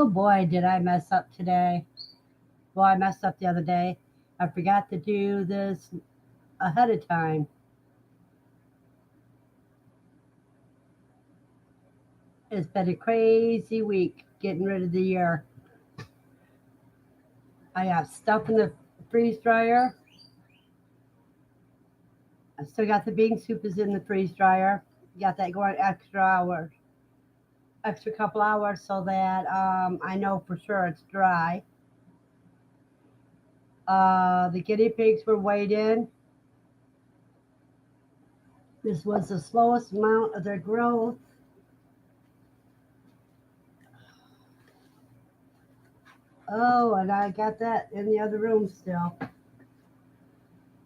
Oh boy, did I mess up today. Well, I messed up the other day. I forgot to do this ahead of time. It's been a crazy week getting rid of the year. I got stuff in the freeze dryer. I still got the bean soup is in the freeze dryer. Got that going extra couple hours so that I know for sure it's dry. The guinea pigs were weighed in. This was the slowest amount of their growth. Oh, and I got that in the other room still.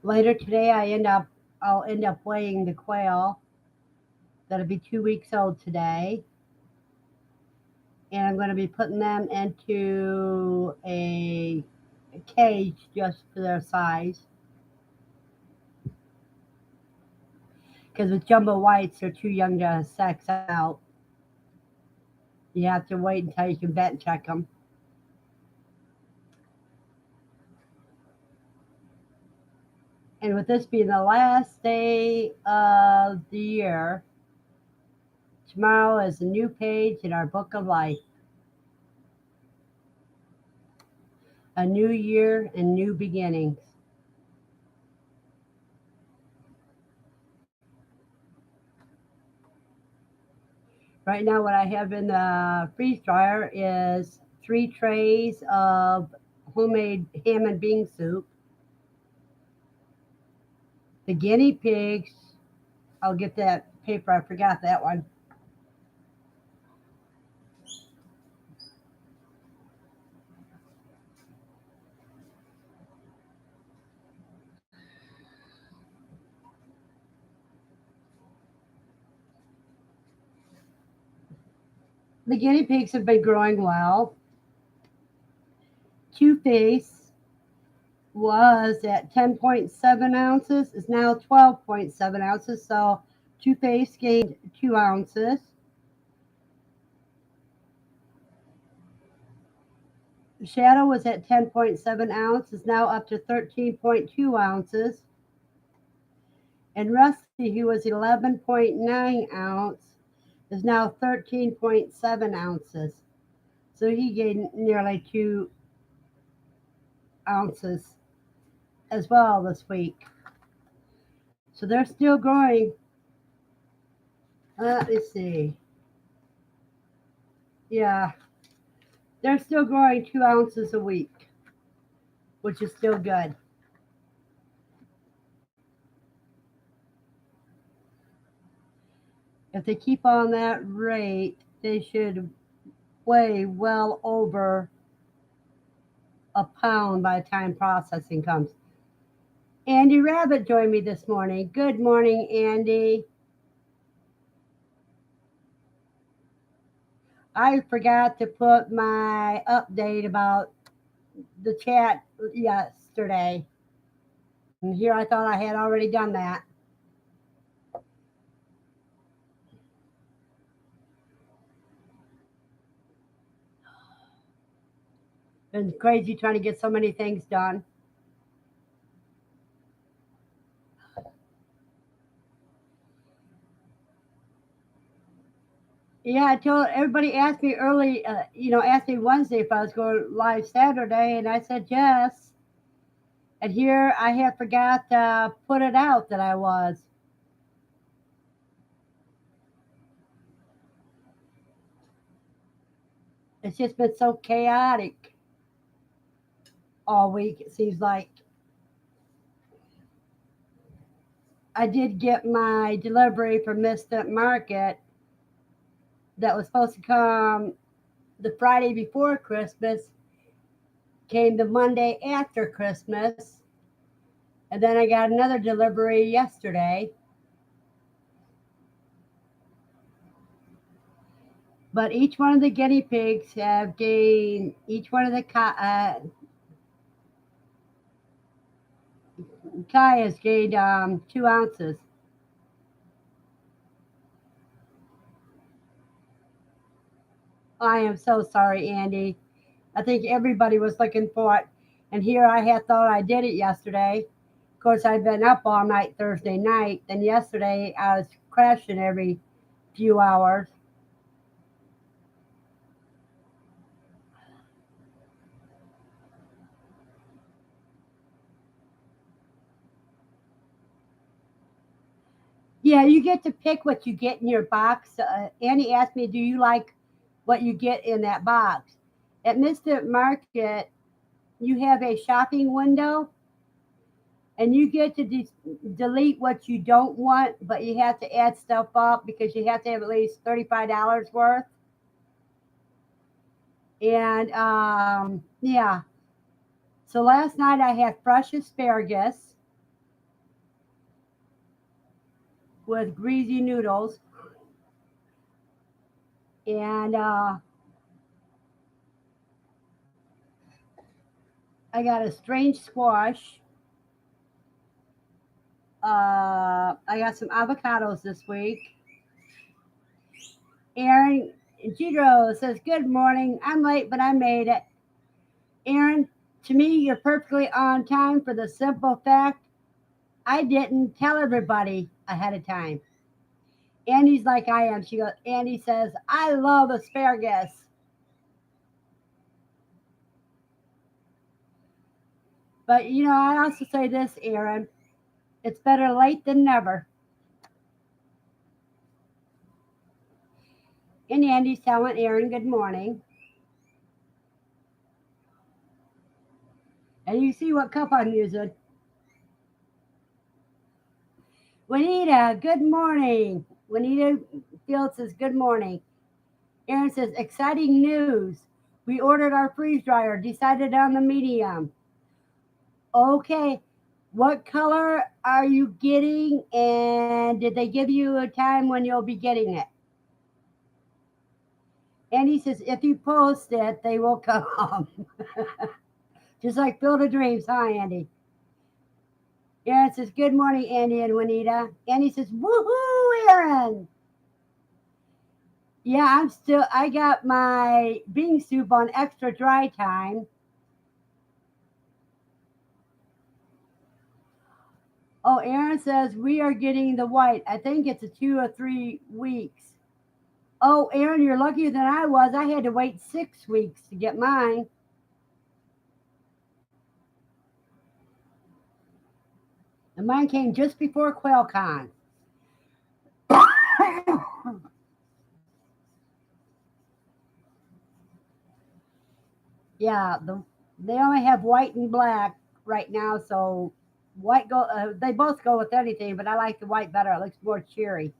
Later today, I'll end up weighing the quail. That'll be 2 weeks old today, and I'm going to be putting them into a cage just for their size. Because with jumbo whites, they're too young to sex out. You have to wait until you can vet check them. And with this being the last day of the year, tomorrow is a new page in our book of life. A new year and new beginnings. Right now, what I have in the freeze dryer is 3 trays of homemade ham and bean soup. The guinea pigs, I'll get that paper, I forgot that one. The guinea pigs have been growing well. Two-face was at 10.7 ounces, is now 12.7 ounces, so two-face gained 2 ounces. Shadow was at 10.7 ounces, now up to 13.2 ounces. And Rusty, who was 11.9 ounce, is now 13.7 ounces. So he gained nearly 2 ounces as well this week. So they're still growing. Let me see. Yeah, they're still growing 2 ounces a week, which is still good. If they keep on that rate, they should weigh well over a pound by the time processing comes. Andy Rabbit joined me this morning. Good morning, Andy. I forgot to put my update about the chat yesterday. And here I thought I had already done that. Been crazy trying to get so many things done. Yeah, I told everybody asked me early, asked me Wednesday if I was going live Saturday, and I said yes. And here I had forgot to put it out that I was. It's just been so chaotic all week, it seems like. I did get my delivery from Mistant Market that was supposed to come the Friday before Christmas, came the Monday after Christmas, and then I got another delivery yesterday. But each one of the guinea pigs have gained, each one of the Kai has gained 2 ounces. I am so sorry, Andy. I think everybody was looking for it. And here I had thought I did it yesterday. Of course, I've been up all night Thursday night. Then yesterday I was crashing every few hours. Yeah, you get to pick what you get in your box. Annie asked me, "Do you like what you get in that box?" At Mr. Market, you have a shopping window, and you get to delete what you don't want, but you have to add stuff up because you have to have at least $35 worth. And yeah, so last night I had fresh asparagus with greasy noodles, and I got a strange squash. I got some avocados this week. Aaron Jidro says, "Good morning. I'm late, but I made it." Aaron, to me, you're perfectly on time for the simple fact I didn't tell everybody ahead of time. Andy's like I am. Andy says, "I love asparagus." But I also say this, Aaron, it's better late than never. And Andy's telling Aaron good morning. And you see what cup I'm using. Juanita, good morning. Juanita Field says, "Good morning." Aaron says, "Exciting news. We ordered our freeze dryer, decided on the medium." Okay, what color are you getting? And did they give you a time when you'll be getting it? Andy says, "If you post it, they will come." Just like Field of Dreams, huh, Andy? Aaron says, "Good morning, Andy and Juanita." Andy says, "Woohoo, Aaron." Yeah, I got my bean soup on extra dry time. Oh, Aaron says, "We are getting the white. I think it's a 2 or 3 weeks." Oh, Aaron, you're luckier than I was. I had to wait 6 weeks to get mine. And mine came just before QuailCon. Yeah, they only have white and black right now, so white go. They both go with anything, but I like the white better. It looks more cheery.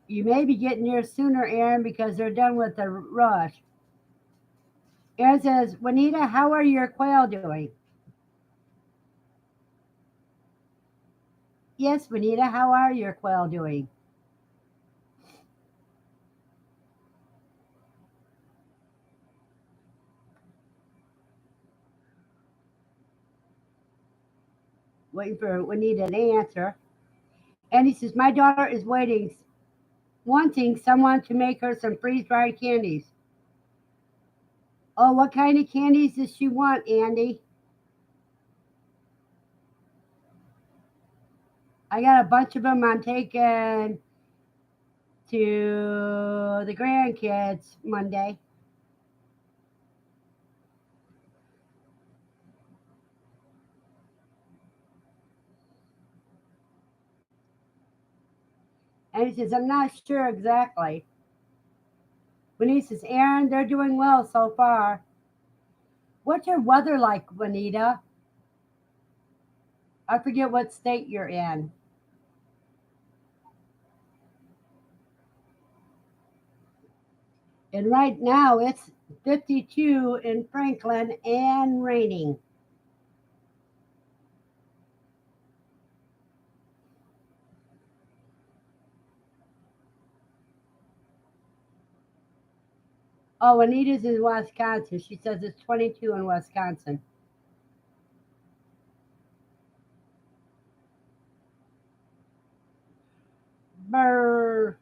You may be getting yours sooner, Aaron, because they're done with the rush. Aaron says, "Juanita, how are your quail doing?" Yes, Juanita, how are your quail doing? Waiting for Juanita to answer. And he says, "My daughter is wanting someone to make her some freeze dried candies." Oh, what kind of candies does she want, Andy? I got a bunch of them I'm taking to the grandkids Monday. And he says, "I'm not sure exactly." When he says, "Aaron, they're doing well so far." What's your weather like, Juanita? I forget what state you're in. And right now it's 52 in Franklin and raining. Oh, Anita's in Wisconsin. She says it's 22 in Wisconsin. Brr.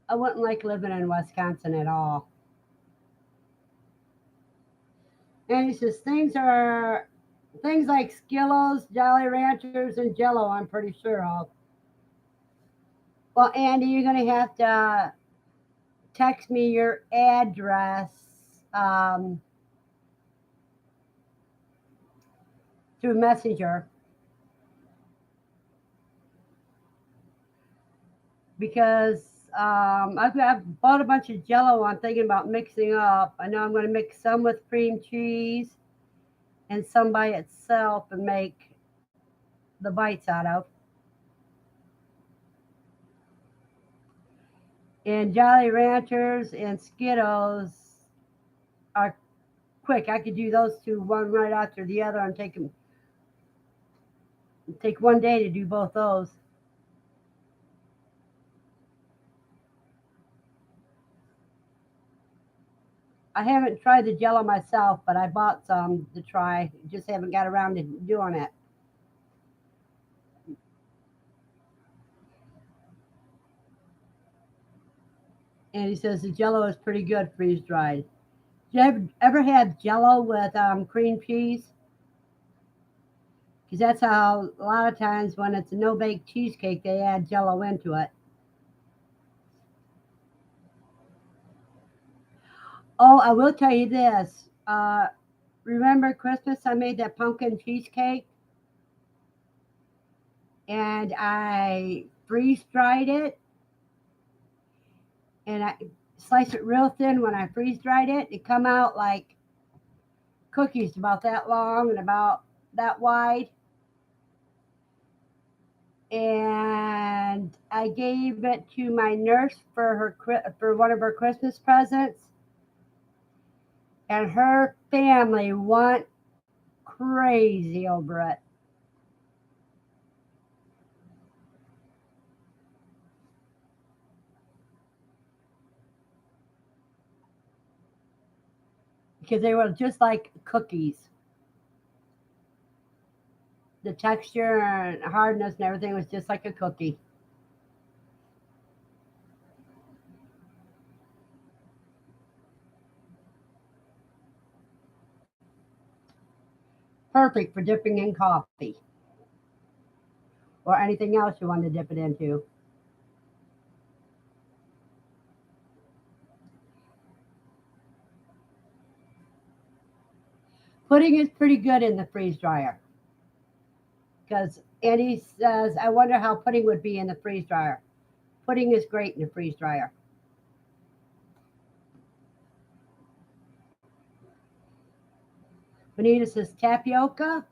I wouldn't like living in Wisconsin at all. And he says things like Skillos, Jolly Ranchers, and Jello. I'm pretty sure of. Well, Andy, you're gonna have to text me your address through Messenger because I've bought a bunch of Jello. I'm thinking about mixing up. I know I'm going to mix some with cream cheese and some by itself and make the bites out of. And Jolly Ranchers and Skittles are quick. I could do those two one right after the other and take one day to do both those. I haven't tried the Jello myself, but I bought some to try. Just haven't got around to doing it. And he says the Jello is pretty good freeze dried. You ever had Jello with cream cheese? Because that's how a lot of times when it's a no bake cheesecake, they add Jello into it. Oh, I will tell you this. Remember Christmas? I made that pumpkin cheesecake and I freeze dried it and I slice it real thin when I freeze dried it. It come out like cookies about that long and about that wide. And I gave it to my nurse for one of her Christmas presents, and her family went crazy over it because they were just like cookies. The texture and hardness and everything was just like a cookie. Perfect for dipping in coffee or anything else you want to dip it into. Pudding is pretty good in the freeze dryer because Andy says, I wonder how pudding would be in the freeze dryer. Pudding is great in the freeze dryer. Juanita says tapioca.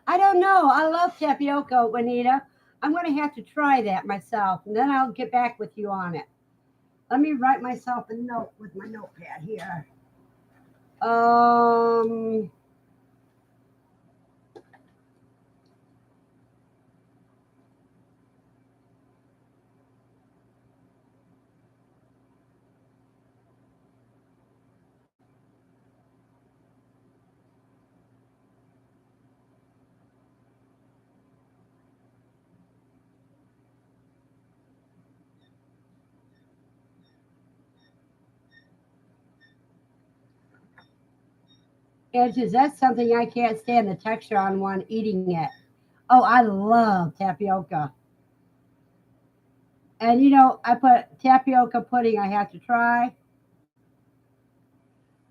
I don't know. I love tapioca, Juanita. I'm going to have to try that myself, and then I'll get back with you on it. Let me write myself a note with my notepad here. Um, and says that's something I can't stand the texture on one eating it. Oh, I love tapioca. And I put tapioca pudding I have to try.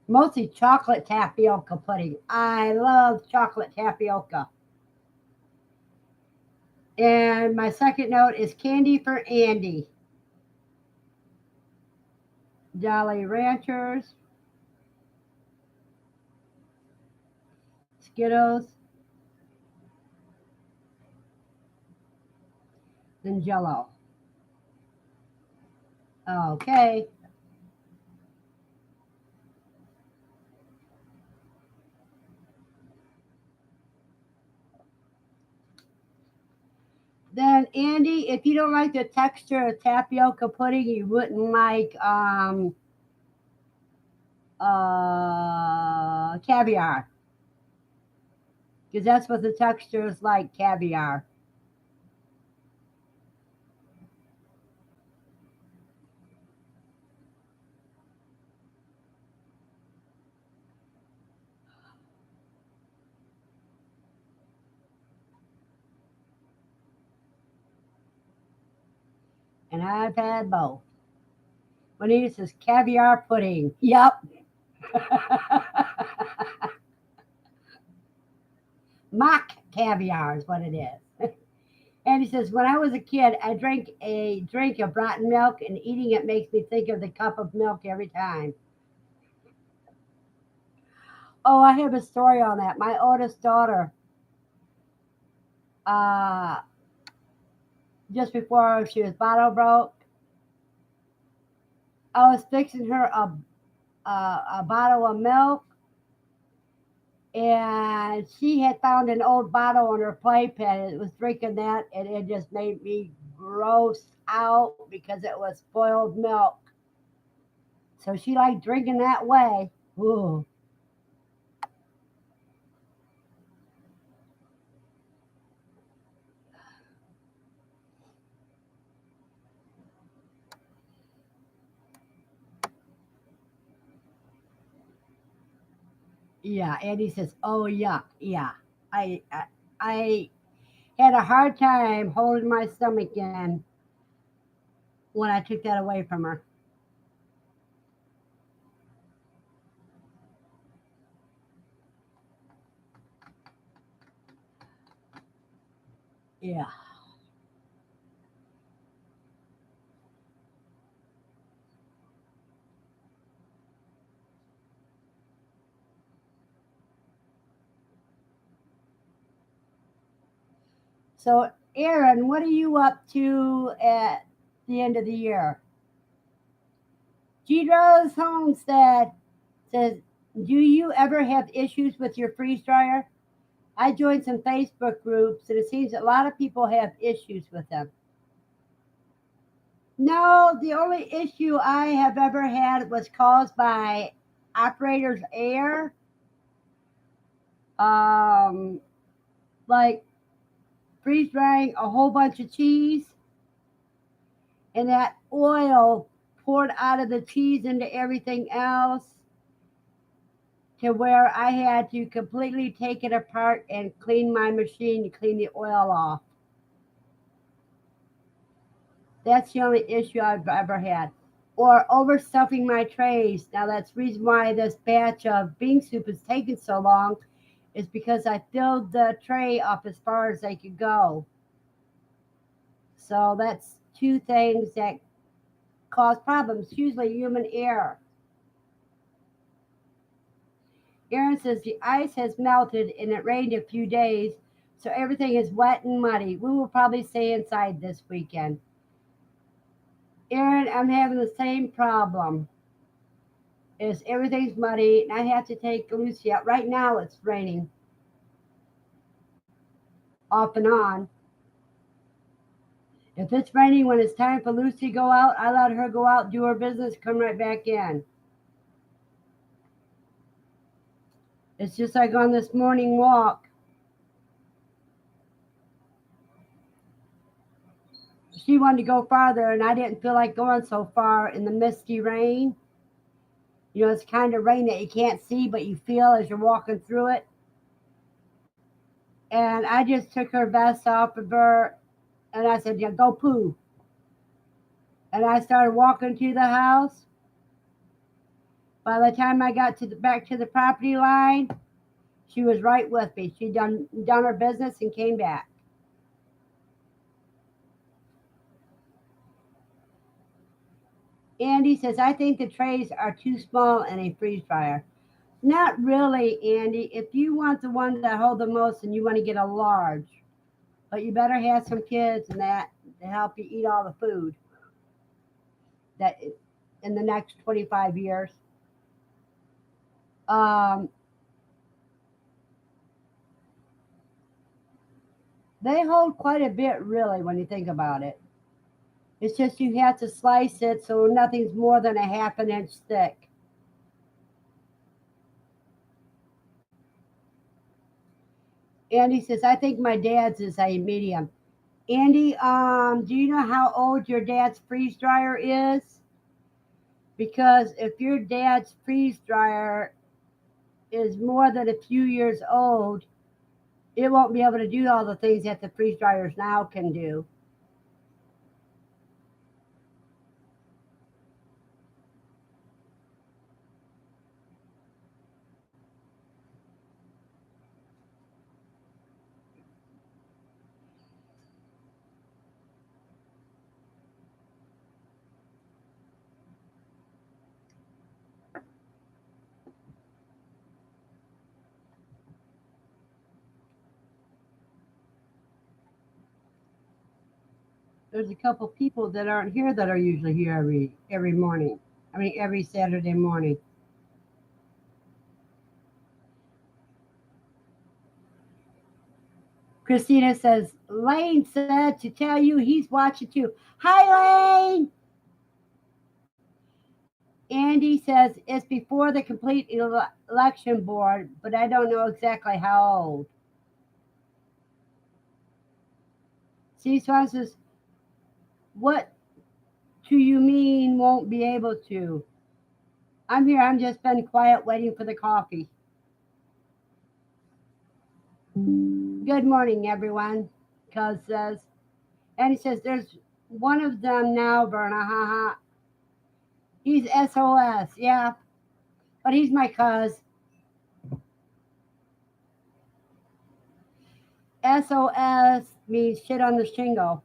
Mostly chocolate tapioca pudding. I love chocolate tapioca. And my second note is candy for Andy. Jolly Ranchers, Skittles, and Jello. Okay. Then Andy, if you don't like the texture of tapioca pudding, you wouldn't like caviar, because that's what the texture is like, caviar. And I've had both. Juanita says caviar pudding. Yep. Mock caviar is what it is. And he says, when I was a kid, I drank a drink of rotten milk, and eating it makes me think of the cup of milk every time. Oh, I have a story on that. My oldest daughter, uh, just before she was bottle broke, I was fixing her a bottle of milk, and she had found an old bottle on her playpen and it was drinking that, and it just made me gross out because it was spoiled milk. So she liked drinking that way. Ooh. Yeah, Andy says, "Oh yuck, yeah." I had a hard time holding my stomach in when I took that away from her. Yeah. So, Aaron, what are you up to at the end of the year? Gidro's Homestead says, "Do you ever have issues with your freeze dryer? I joined some Facebook groups, and it seems a lot of people have issues with them." No, the only issue I have ever had was caused by operator's error. Um, like freeze drying a whole bunch of cheese, and that oil poured out of the cheese into everything else, to where I had to completely take it apart and clean my machine to clean the oil off. That's the only issue I've ever had. Or overstuffing my trays. Now that's the reason why this batch of bean soup is taking so long, is because I filled the tray up as far as they could go. So that's two things that cause problems, usually human error. Aaron says the ice has melted and it rained a few days, so everything is wet and muddy. We will probably stay inside this weekend. Aaron, I'm having the same problem. Is everything's muddy and I have to take Lucy out. Right now it's raining off and on. If it's raining when it's time for Lucy to go out, I let her go out, do her business, come right back in. It's just like on this morning walk. She wanted to go farther, and I didn't feel like going so far in the misty rain. You know, it's kind of rain that you can't see, but you feel as you're walking through it. And I just took her vest off of her, and I said, "Yeah, go poo." And I started walking to the house. By the time I got to the back to the property line, she was right with me. She done her business and came back. Andy says, "I think the trays are too small in a freeze dryer." Not really, Andy. If you want the ones that hold the most, and you want to get a large, but you better have some kids and that to help you eat all the food that in the next 25 years. Um, they hold quite a bit, really, when you think about it. It's just you have to slice it so nothing's more than a half an inch thick. Andy says, I think my dad's is a medium. Andy, do you know how old your dad's freeze dryer is? Because if your dad's freeze dryer is more than a few years old, it won't be able to do all the things that the freeze dryers now can do. There's a couple people that aren't here that are usually here every morning. I mean, every Saturday morning. Christina says, Lane said to tell you he's watching too. Hi, Lane. Andy says it's before the complete election board, but I don't know exactly how old. C. Swan says, what do you mean won't be able to? I'm here. I'm just been quiet waiting for the coffee. Good morning, everyone. Cuz says, and he says, there's one of them now, Verna. Haha. He's SOS. Yeah, but he's my cuz. SOS means shit on the shingle.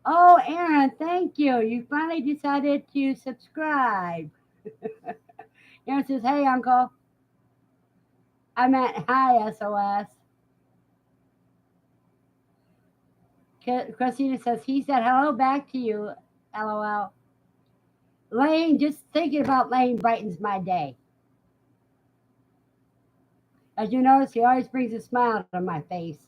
Oh, Aaron, thank you. You finally decided to subscribe. Aaron says, hey, Uncle. I meant hi, SOS. Christina says, he said hello back to you, LOL. Lane, just thinking about Lane brightens my day. As you notice, he always brings a smile to my face.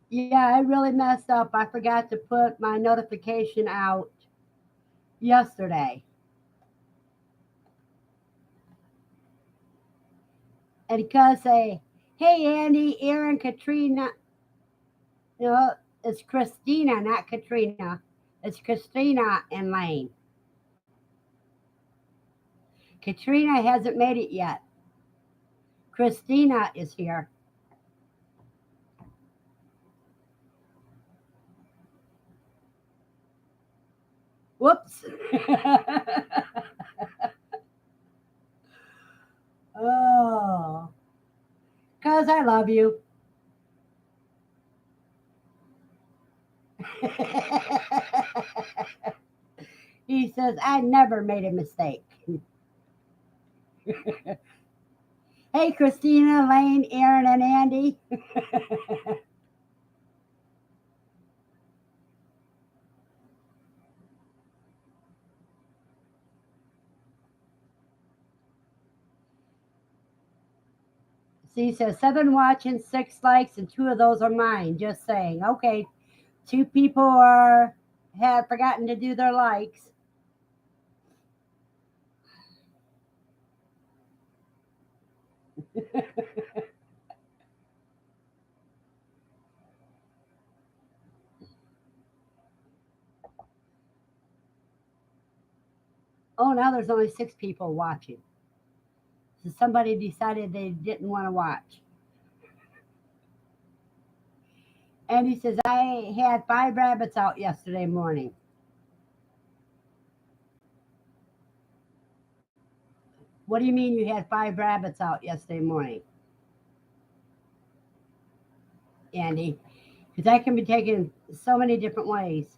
Yeah, I really messed up. I forgot to put my notification out yesterday. And because say, hey, Andy, Aaron, Katrina, no, it's Christina, not Katrina. It's Christina and Lane. Katrina hasn't made it yet. Christina is here. Whoops. Oh, because I love you. He says, I never made a mistake. Hey, Christina, Lane, Aaron, and Andy. She says, seven watching, six likes, and two of those are mine. Just saying. Okay, two people are have forgotten to do their likes. Oh, now there's only six people watching. So somebody decided they didn't want to watch. And he says, I had five rabbits out yesterday morning. What do you mean you had five rabbits out yesterday morning, Andy? Because that can be taken so many different ways.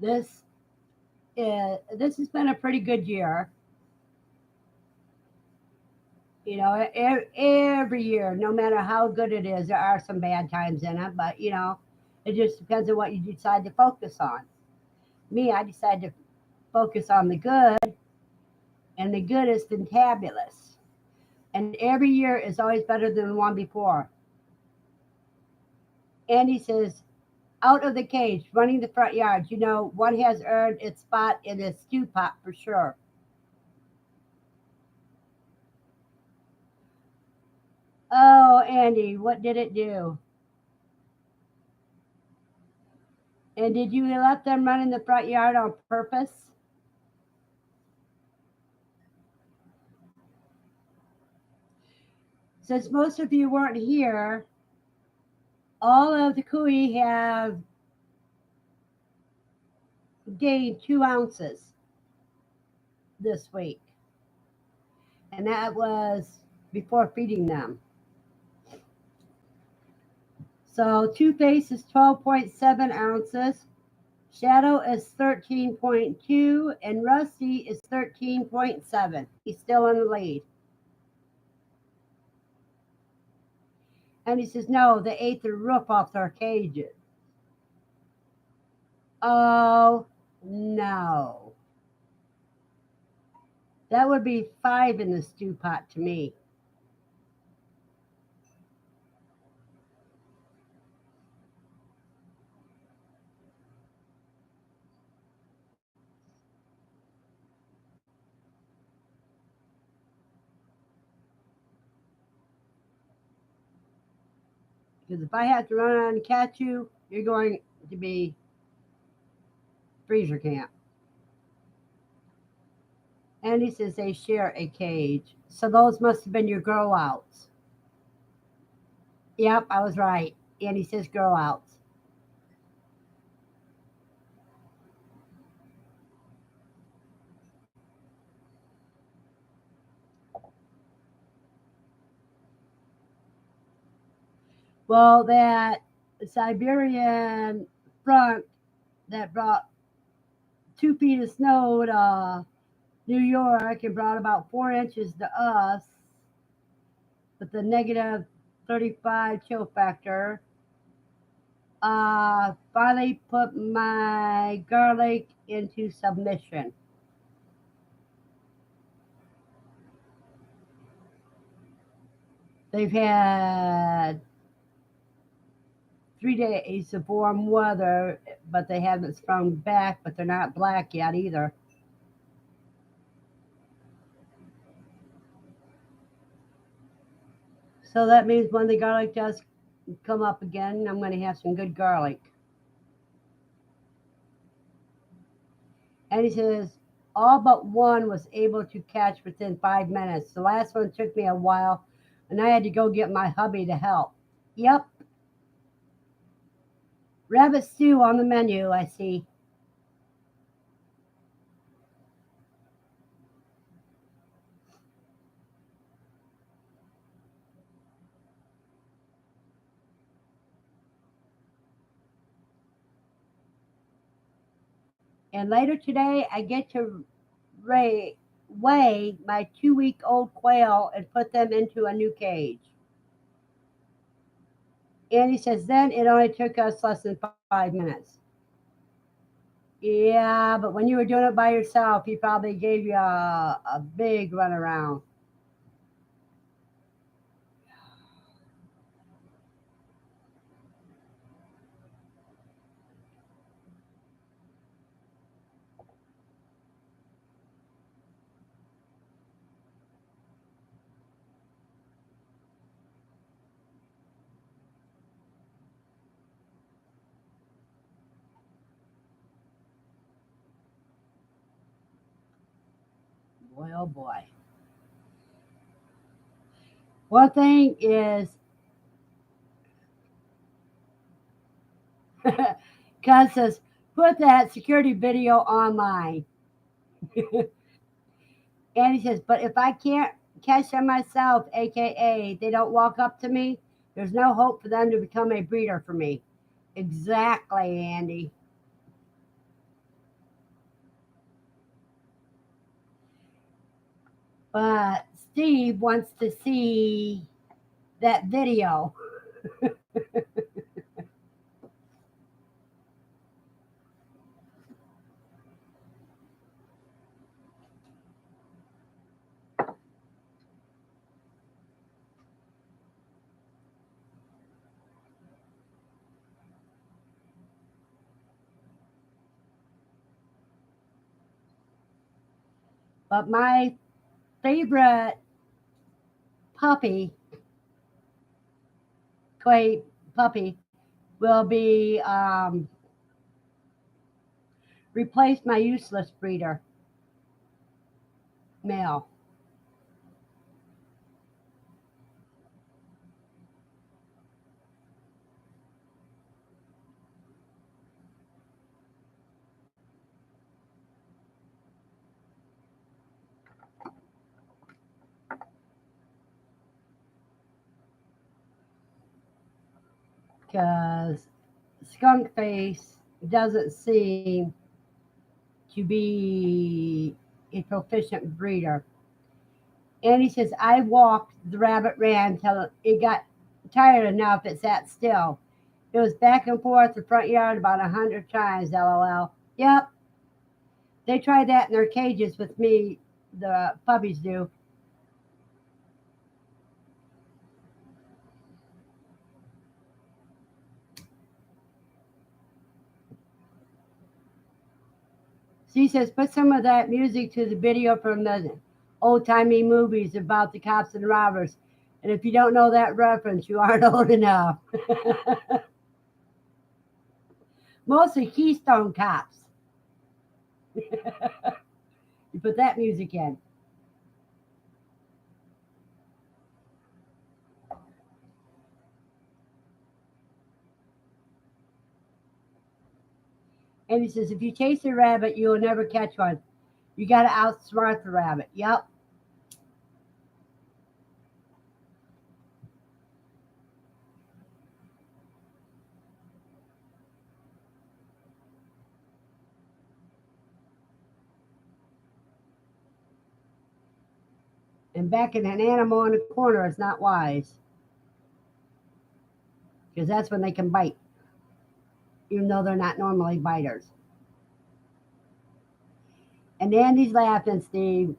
This this has been a pretty good year. Every year, no matter how good it is, there are some bad times in it, but it just depends on what you decide to focus on. Me, I decided to focus on the good, and the good is fantabulous. And every year is always better than the one before. Andy says, out of the cage, running the front yard, one has earned its spot in the stew pot for sure. Oh, Andy, what did it do? And did you let them run in the front yard on purpose? Since most of you weren't here, all of the kui have gained 2 ounces this week. And that was before feeding them. So Two Face is 12.7 ounces. Shadow is 13.2 and Rusty is 13.7. He's still in the lead. And he says, no, they ate the roof off their cages. Oh, no. That would be 5 in the stew pot to me. Because if I have to run around and catch you, you're going to be freezer camp. And he says they share a cage. So those must have been your grow outs. Yep, I was right. And he says grow outs. Well, that Siberian front that brought 2 feet of snow to New York and brought about 4 inches to us with the negative 35 chill factor. Finally put my garlic into submission. They've had 3 days of warm weather, but they haven't sprung back, but they're not black yet either. So that means when the garlic does come up again, I'm going to have some good garlic. And he says, all but one was able to catch within 5 minutes. The last one took me a while, and I had to go get my hubby to help. Yep. Rabbit stew on the menu, I see. And later today, I get to weigh my 2-week-old quail and put them into a new cage. And he says, then it only took us less than 5 minutes. Yeah, but when you were doing it by yourself, he probably gave you a big runaround. Boy, oh boy. One thing is, Cuz says, put that security video online. And he says, but if I can't catch them myself, aka they don't walk up to me, there's no hope for them to become a breeder for me. Exactly, Andy. But Steve wants to see that video. But my favorite puppy, Quail puppy, will be replace my useless breeder, male. Because Skunk Face doesn't seem to be a proficient breeder. And he says, I walked, the rabbit ran till it got tired enough it sat still. It was back and forth the front yard about 100 times, lol. Yep, they try that in their cages with me, the puppies do. She says, put some of that music to the video from the old timey movies about the cops and robbers. And if you don't know that reference, you aren't old enough. Mostly Keystone Cops. You put that music in. And he says, if you chase a rabbit, you'll never catch one. You got to outsmart the rabbit. Yep. And backing an animal in a corner is not wise because that's when they can bite, even though they're not normally biters. And Andy's laughing, Steve.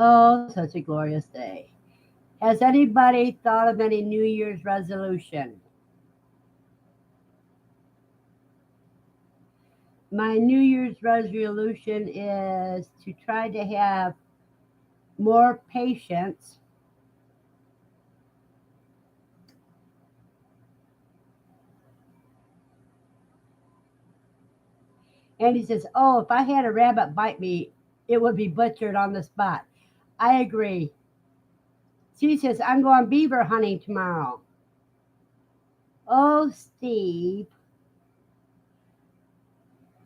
Oh, such a glorious day. Has anybody thought of any New Year's resolution? My New Year's resolution is to try to have more patience and he says, oh, if I had a rabbit bite me, it would be butchered on the spot. I agree. She says, I'm going beaver hunting tomorrow. Oh, Steve,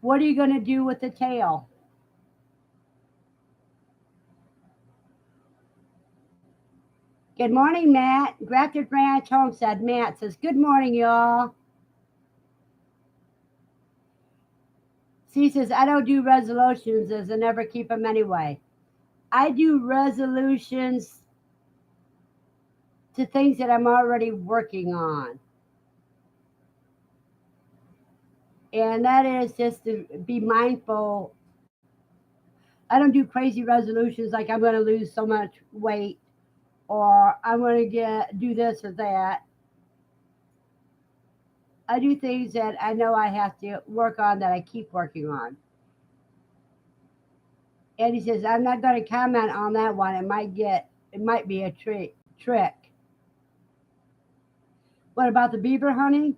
what are you going to do with the tail? Good morning, Matt. Grafted Ranch Homestead. Matt says, good morning, y'all. She says, I don't do resolutions as I never keep them anyway. I do resolutions to things that I'm already working on. And that is just to be mindful. I don't do crazy resolutions like I'm going to lose so much weight or I'm going to do this or that. I do things that I know I have to work on that I keep working on. And he says, I'm not going to comment on that one. It might be a trick. What about the beaver hunting?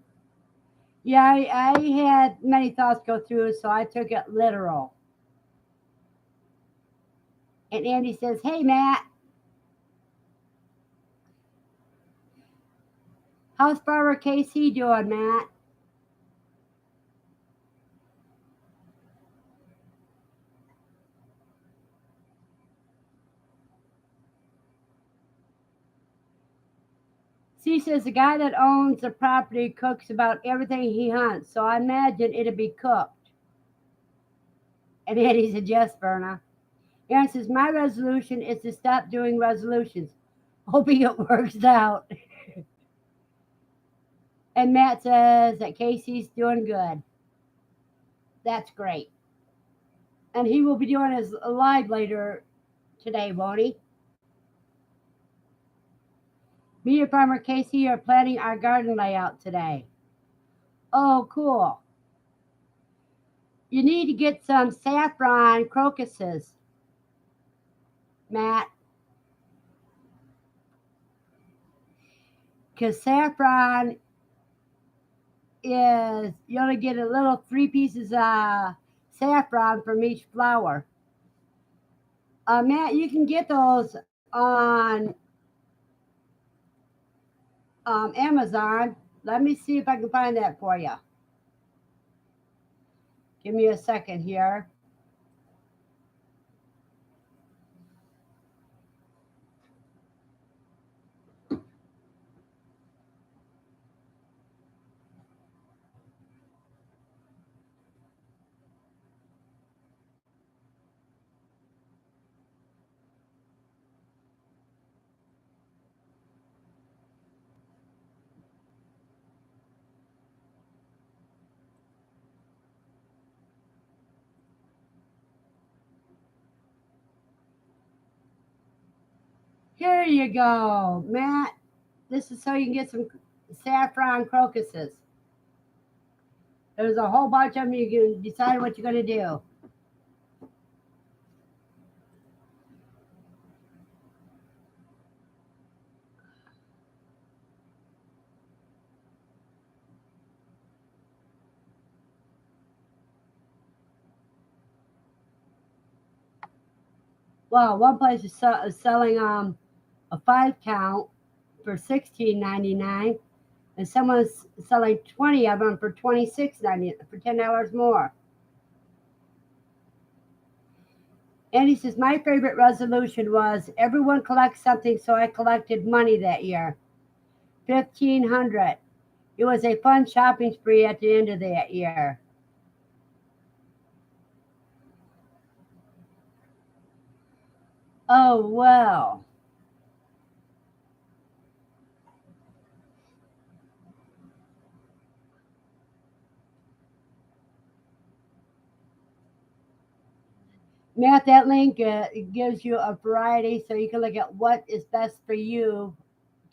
Yeah, I had many thoughts go through, so I took it literal. And Andy says, hey, Matt. How's Farmer Casey doing, Matt? She says the guy that owns the property cooks about everything he hunts, so I imagine it'll be cooked. And Eddie said, yes, Verna. Aaron says, my resolution is to stop doing resolutions, hoping it works out. And Matt says that Casey's doing good. That's great. And he will be doing his live later today, won't he? Me and Farmer Casey are planning our garden layout today. Oh, cool. You need to get some saffron crocuses, Matt. Because saffron is, you only get a little 3 pieces of saffron from each flower. Matt, you can get those on Amazon. Let me see if I can find that for you. Give me a second here. Here you go, Matt. This is so you can get some saffron crocuses. There's a whole bunch of them. You can decide what you're going to do. Well, one place is selling a 5 count for $16.99, and someone's selling 20 of them for $26.99 for $10 more. And he says, my favorite resolution was everyone collects something, so I collected money that year. 1,500. It was a fun shopping spree at the end of that year. Oh, well. Matt, that link gives you a variety so you can look at what is best for you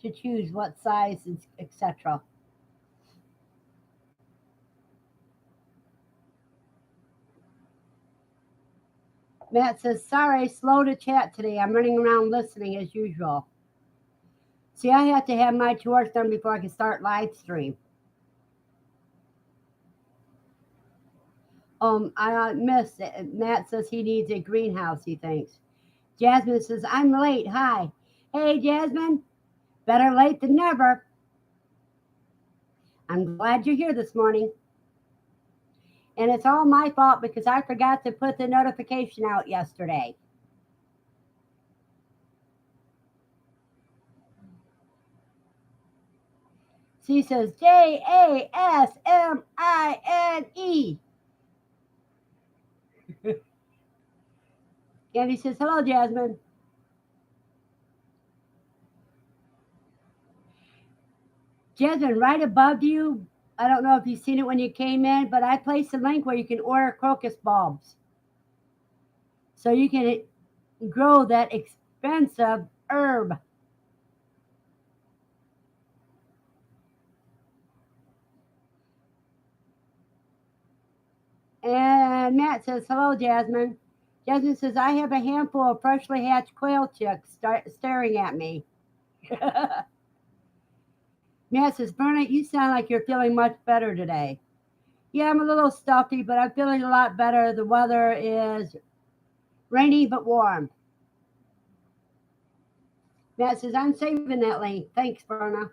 to choose what size, etc. Matt says, sorry, slow to chat today. I'm running around listening as usual. See, I have to have my chores done before I can start live stream. I missed it. Matt says he needs a greenhouse, he thinks. Jasmine says, I'm late. Hi. Hey, Jasmine. Better late than never. I'm glad you're here this morning. And it's all my fault because I forgot to put the notification out yesterday. She says Jasmine. And he says, hello, Jasmine. Jasmine, right above you, I don't know if you've seen it when you came in, but I placed a link where you can order crocus bulbs. So you can grow that expensive herb. And Matt says, hello, Jasmine. Jasmine says, I have a handful of freshly hatched quail chicks staring at me. Matt says, Verna, you sound like you're feeling much better today. Yeah, I'm a little stuffy, but I'm feeling a lot better. The weather is rainy but warm. Matt says, I'm saving that link. Thanks, Verna.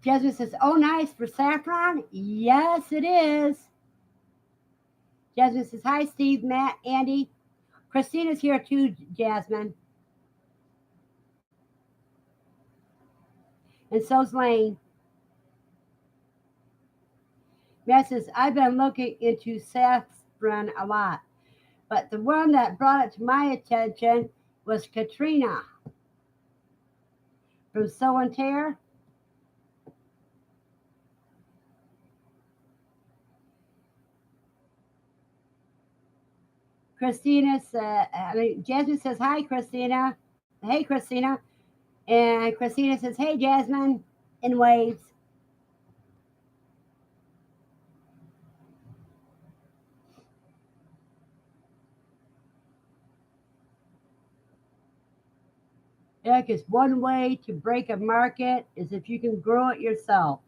Jasmine says, oh, nice for saffron. Yes, it is. Jasmine says, hi, Steve, Matt, Andy. Christina's here too, Jasmine. And so's Lane. Matt says, I've been looking into saffron a lot, but the one that brought it to my attention was Katrina from Sew and Tear. Jasmine says, hi, Christina. Hey, Christina. And Christina says, hey, Jasmine, in waves. Yeah, because one way to break a market is if you can grow it yourself.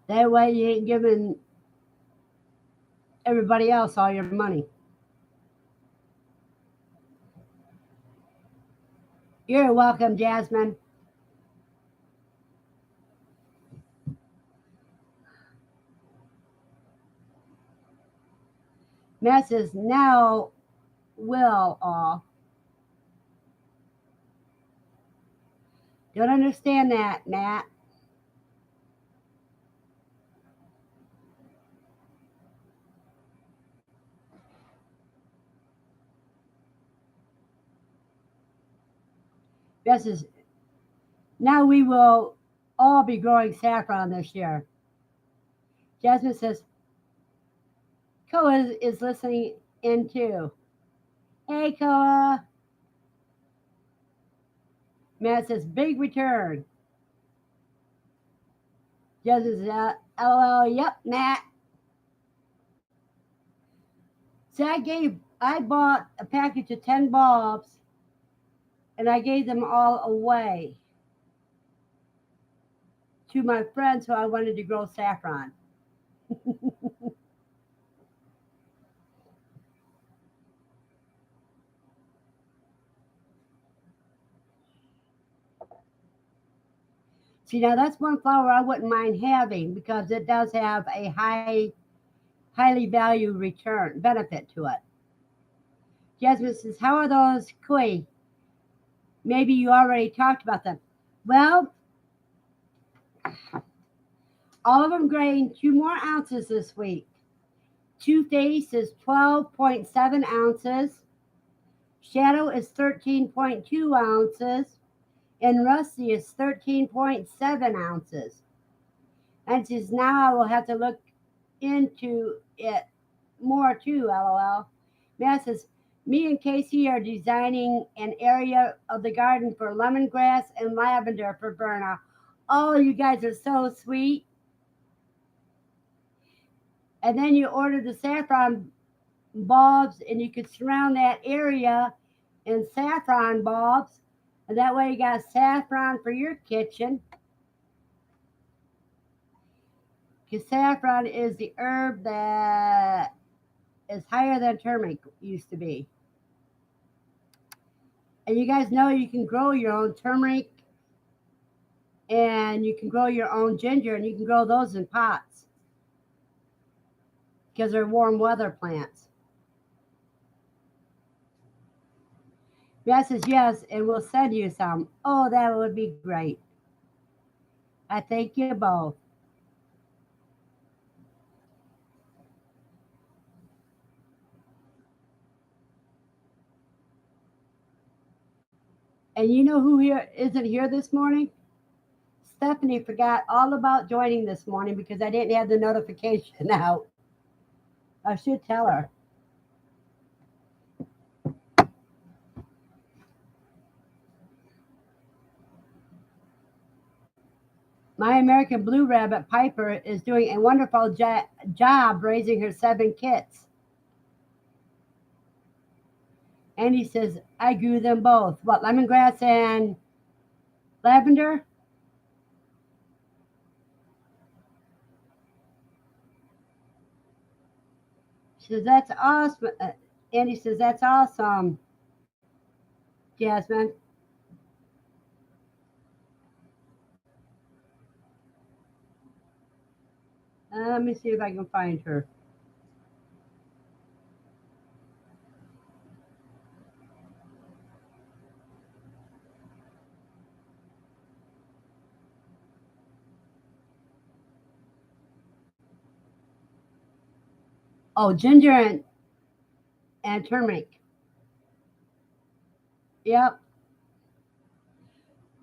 That way you ain't giving everybody else all your money. You're welcome, Jasmine. Matt says, now will all. Don't understand that, Matt. Matt says, now we will all be growing saffron this year. Jasmine says, Koa is listening in too. Hey, Koa. Matt says, big return. Jasmine says, LOL, yep, Matt. So I bought a package of 10 bulbs and I gave them all away to my friends who I wanted to grow saffron. See, now that's one flower I wouldn't mind having because it does have a highly valued return benefit to it. Jasmine says, how are those koi? Maybe you already talked about them. Well, all of them gained 2 more ounces this week. Two Face is 12.7 ounces. Shadow is 13.2 ounces. And Rusty is 13.7 ounces. And says, now I will have to look into it more too, lol. Matt says, me and Casey are designing an area of the garden for lemongrass and lavender for Verna. Oh, you guys are so sweet. And then you order the saffron bulbs and you could surround that area in saffron bulbs. And that way you got saffron for your kitchen. Because saffron is the herb that is higher than turmeric used to be. And you guys know you can grow your own turmeric and you can grow your own ginger and you can grow those in pots because they're warm weather plants. Matt says yes, and we'll send you some. Oh, that would be great. I thank you both. And you know who here isn't here this morning? Stephanie forgot all about joining this morning because I didn't have the notification out. I should tell her. My American Blue Rabbit Piper is doing a wonderful job raising her 7 kits. And he says, I grew them both. What, lemongrass and lavender? She says, that's awesome. Andy says, that's awesome, Jasmine. Let me see if I can find her. Oh, ginger and turmeric. Yep.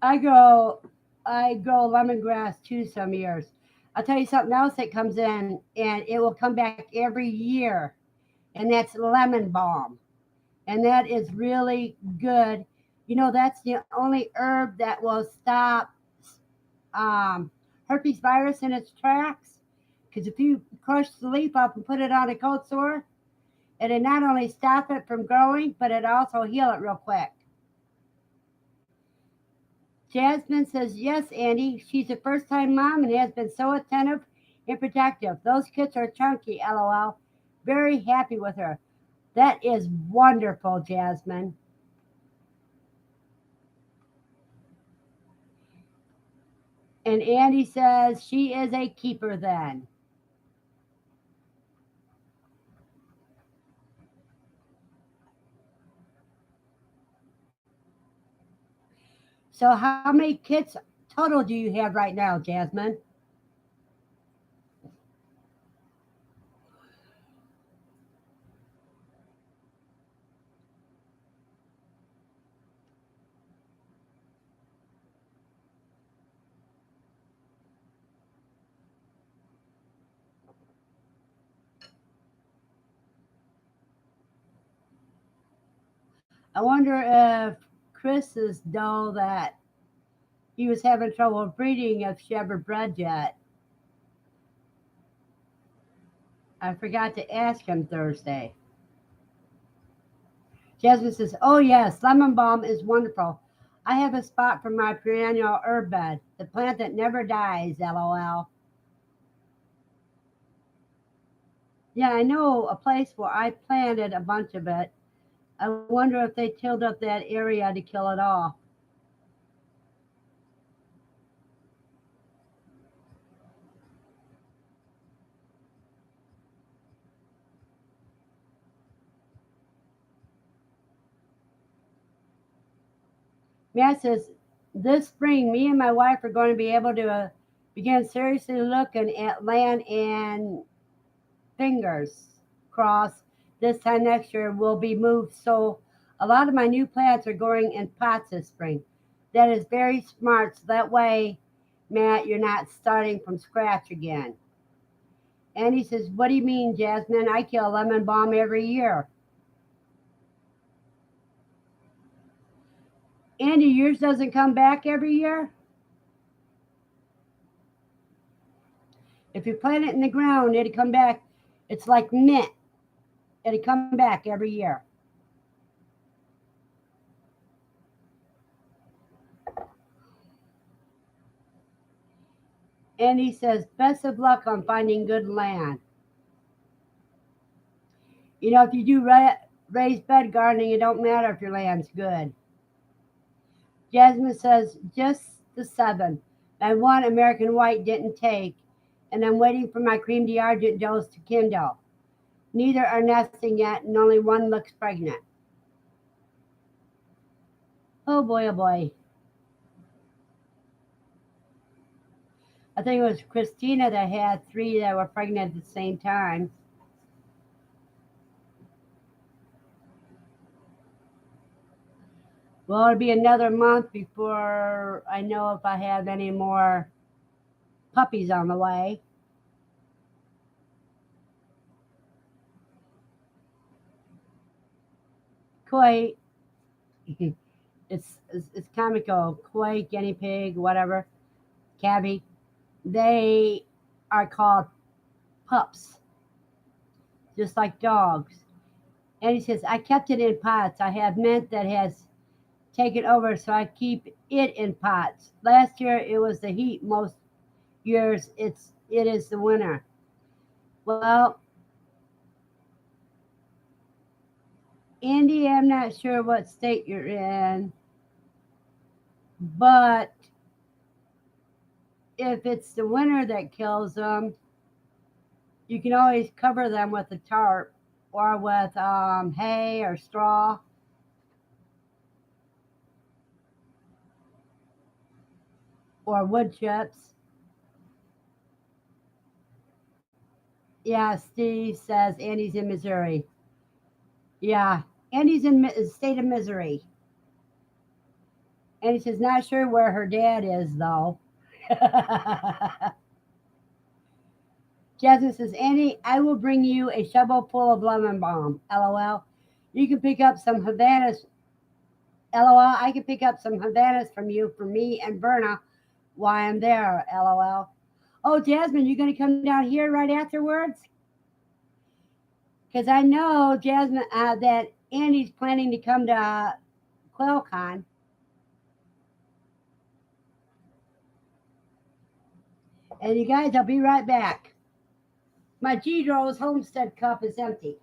I grow I grow lemongrass too some years. I'll tell you something else that comes in and it will come back every year. And that's lemon balm. And that is really good. You know, that's the only herb that will stop um, herpes virus in its tracks. Because if you crush the leaf up and put it on a cold sore, it'll not only stop it from growing, but it also heal it real quick. Jasmine says, yes, Andy. She's a first time mom and has been so attentive and protective. Those kids are chunky, lol. Very happy with her. That is wonderful, Jasmine. And Andy says she is a keeper then. So, how many kids total do you have right now, Jasmine? I wonder if Chris's doll that he was having trouble breeding if she ever bred yet. I forgot to ask him Thursday. Jasmine says, oh, yes, lemon balm is wonderful. I have a spot for my perennial herb bed, the plant that never dies, lol. Yeah, I know a place where I planted a bunch of it. I wonder if they tilled up that area to kill it off. Matt says, this spring, me and my wife are going to be able to begin seriously looking at land and fingers crossed. This time next year will be moved. So a lot of my new plants are going in pots this spring. That is very smart. So that way, Matt, you're not starting from scratch again. And he says, what do you mean, Jasmine? I kill lemon balm every year. Andy, yours doesn't come back every year? If you plant it in the ground, it'll come back. It's like mint. It'll come back every year. And he says, best of luck on finding good land. You know, if you do raised bed gardening, it don't matter if your land's good. Jasmine says, just the seven. My one American white didn't take, and I'm waiting for my cream d'argent dose to kindle. Neither are nesting yet, and only one looks pregnant. Oh boy, oh boy. I think it was Christina that had three that were pregnant at the same time. Well, it'll be another month before I know if I have any more puppies on the way. Koi, it's comical. Koi, guinea pig, whatever, cabby. They are called pups, just like dogs. And he says, I kept it in pots. I have mint that has taken over, so I keep it in pots. Last year it was the heat. Most years it is the winter. Well, Andy, I'm not sure what state you're in, but if it's the winter that kills them, You can always cover them with a tarp or with hay or straw or wood chips. Yeah, Steve says Andy's in Missouri. Yeah, Andy's in state of misery. And he says, not sure where her dad is, though. Jasmine says, Andy, I will bring you a shovel full of lemon balm. LOL. You can pick up some Havanas. LOL. I can pick up some Havanas from you for me and Verna while I'm there. LOL. Oh, Jasmine, you going to come down here right afterwards? Because I know, Jasmine, that Andy's planning to come to QuailCon. And you guys, I'll be right back. My G-Rose Homestead cup is empty.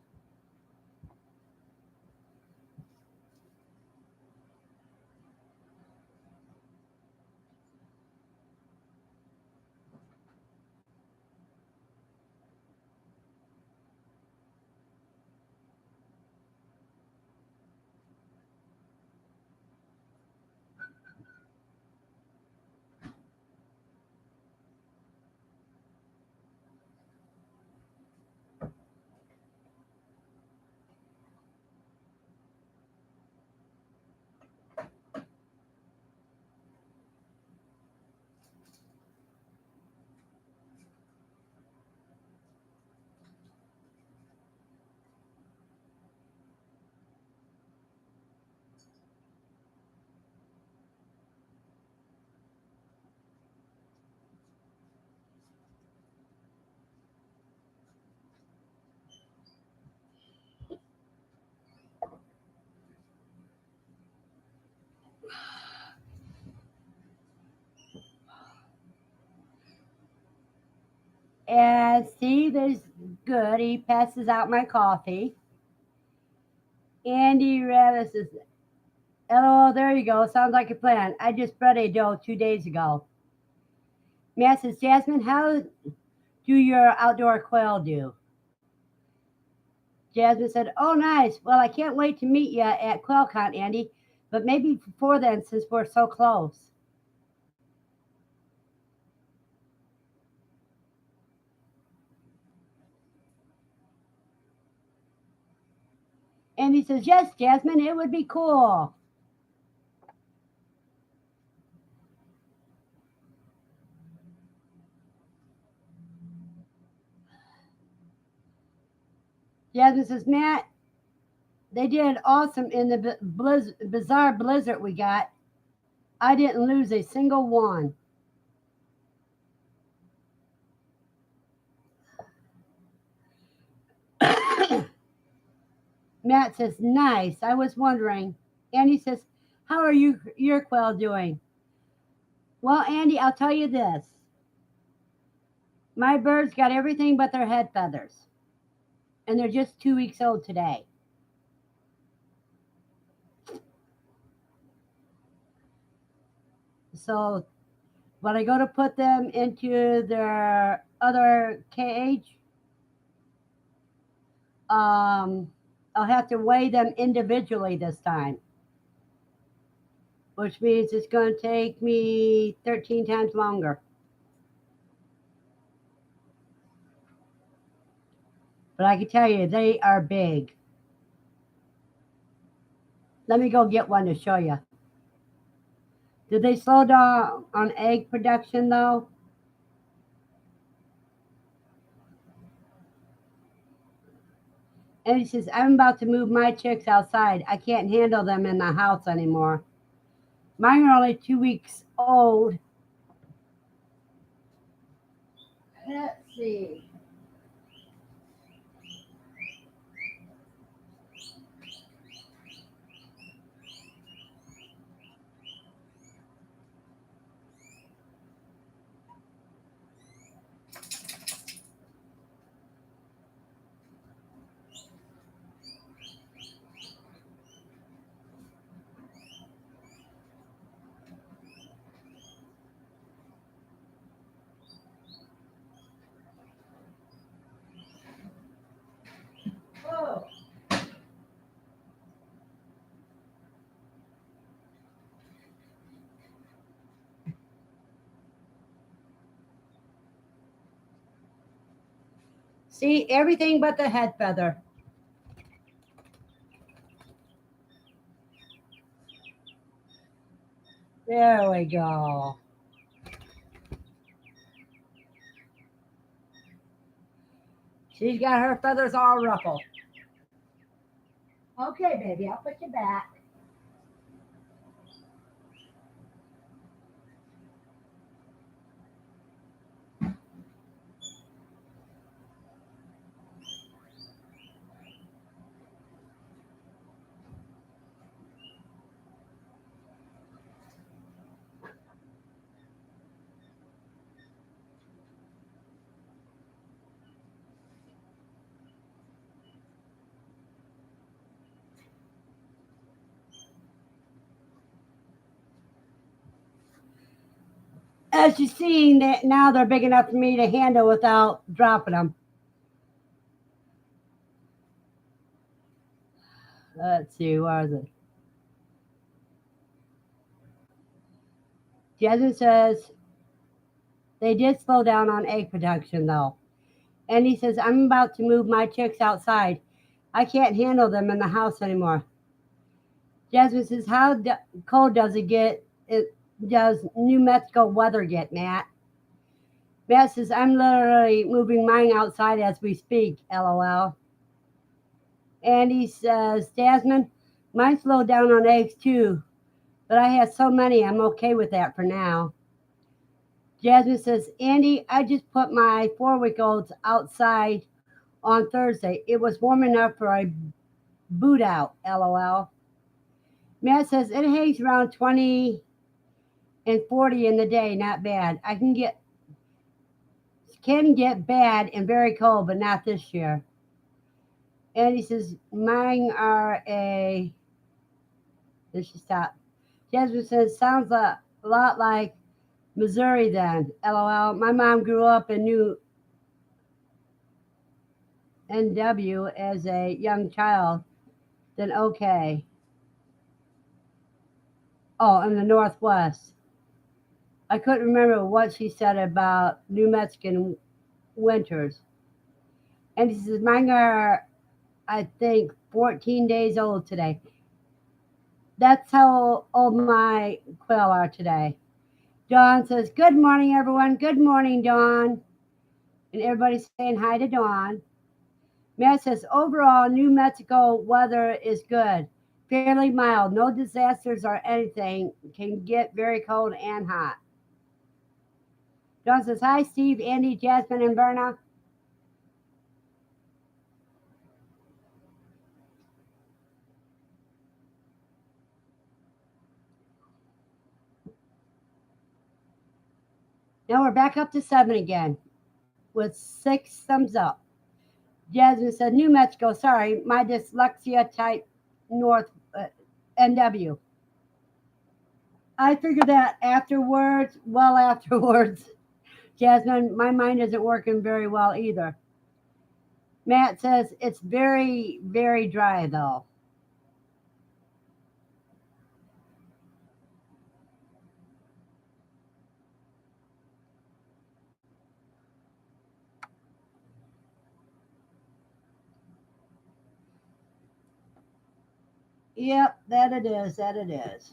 And Steve is good. He passes out my coffee. Andy Ravis is, LOL, there you go. Sounds like a plan. I just bred a doe 2 days ago. Matt says, Jasmine, how do your outdoor quail do? Jasmine said, oh, nice. Well, I can't wait to meet you at QuailCon, Andy. But maybe before then, since we're so close. And he says, yes, Jasmine, it would be cool. Jasmine says, Matt, they did awesome in the bizarre blizzard we got. I didn't lose a single one. Matt says, nice. I was wondering. Andy says, how are your quail doing? Well, Andy, I'll tell you this. My birds got everything but their head feathers. And they're just 2 weeks old today. So when I go to put them into their other cage, I'll have to weigh them individually this time, which means it's going to take me 13 times longer. But I can tell you, they are big. Let me go get one to show you. Did they slow down on egg production though? And he says, I'm about to move my chicks outside. I can't handle them in the house anymore. Mine are only 2 weeks old. Let's see. See, everything but the head feather. There we go. She's got her feathers all ruffled. Okay, baby, I'll put you back. As you've seen, that now they're big enough for me to handle without dropping them. Let's see, where is it? Jasmine says they did slow down on egg production though. And he says, I'm about to move my chicks outside. I can't handle them in the house anymore. Jasmine says, how cold does it get? Does New Mexico weather get, Matt? Matt says, I'm literally moving mine outside as we speak, LOL. And he says, Jasmine, mine slowed down on eggs too, but I had so many, I'm okay with that for now. Jasmine says, Andy, I just put my 4-week-olds outside on Thursday. It was warm enough for a boot out, LOL. Matt says, it hangs around 20 and 40 in the day, not bad. I can get bad and very cold, but not this year. And he says, mine are a, this should stop. Jasmine says, sounds a lot like Missouri then, LOL. My mom grew up in New NW as a young child. Then okay. Oh, in the Northwest. I couldn't remember what she said about New Mexican winters. And he says, mine are, I think, 14 days old today. That's how old my quail are today. Dawn says, good morning, everyone. Good morning, Dawn. And everybody's saying hi to Dawn. Matt says, overall, New Mexico weather is good. Fairly mild. No disasters or anything. Can get very cold and hot. Dawn says, hi, Steve, Andy, Jasmine, and Verna. Now we're back up to 7 again with 6 thumbs up. Jasmine said, New Mexico, sorry, my dyslexia type North NW. I figured that afterwards, well afterwards. Jasmine, my mind isn't working very well either. Matt says, it's very, very dry though. Yep, that it is, that it is.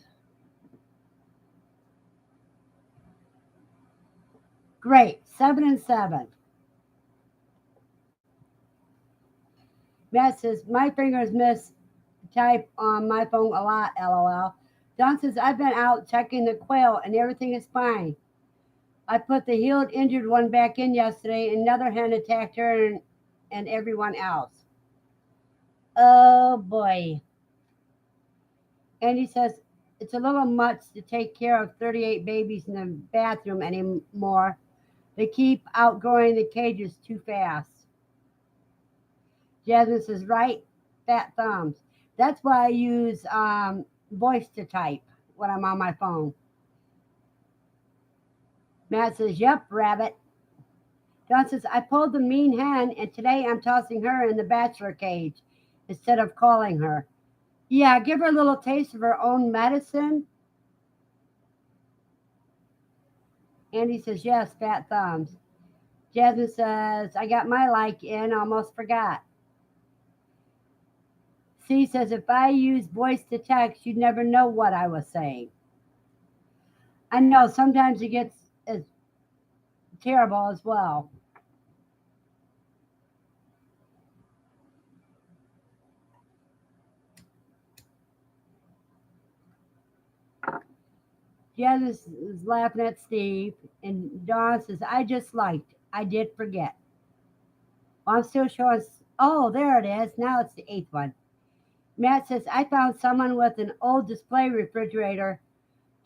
Great, 7 and 7. Matt says, my fingers miss type on my phone a lot, LOL. John says, I've been out checking the quail and everything is fine. I put the healed injured one back in yesterday. Another hen attacked her and everyone else. Oh boy. And he says, it's a little much to take care of 38 babies in the bathroom anymore. They keep outgrowing the cages too fast. Jasmine says, right, fat thumbs. That's why I use voice to type when I'm on my phone. Matt says, yep, rabbit. John says, I pulled the mean hen and today I'm tossing her in the bachelor cage instead of calling her. Yeah, give her a little taste of her own medicine. And he says, yes, fat thumbs. Jasmine says, I got my like in, almost forgot. C says, if I use voice to text, you'd never know what I was saying. I know sometimes it gets as terrible as well. Jasmine is laughing at Steve, and Dawn says, I just liked. I did forget. Well, I'm still showing. Oh, there it is. Now it's the eighth one. Matt says, I found someone with an old display refrigerator,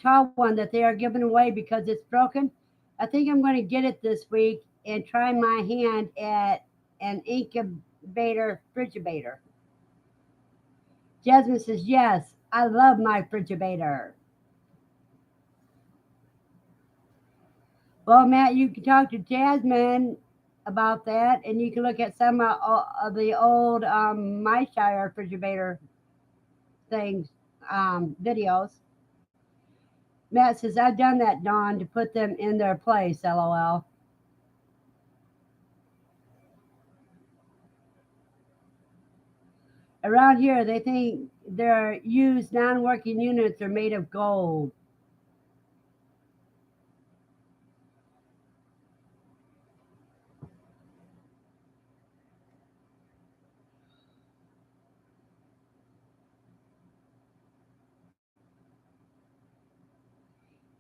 tall one that they are giving away because it's broken. I think I'm going to get it this week and try my hand at an incubator frigidator. Jasmine says, yes, I love my frigidator. Well, Matt, you can talk to Jasmine about that, and you can look at some of the old My Shire refrigerator things, videos. Matt says, I've done that, Dawn, to put them in their place, LOL. Around here, they think their used non working units are made of gold.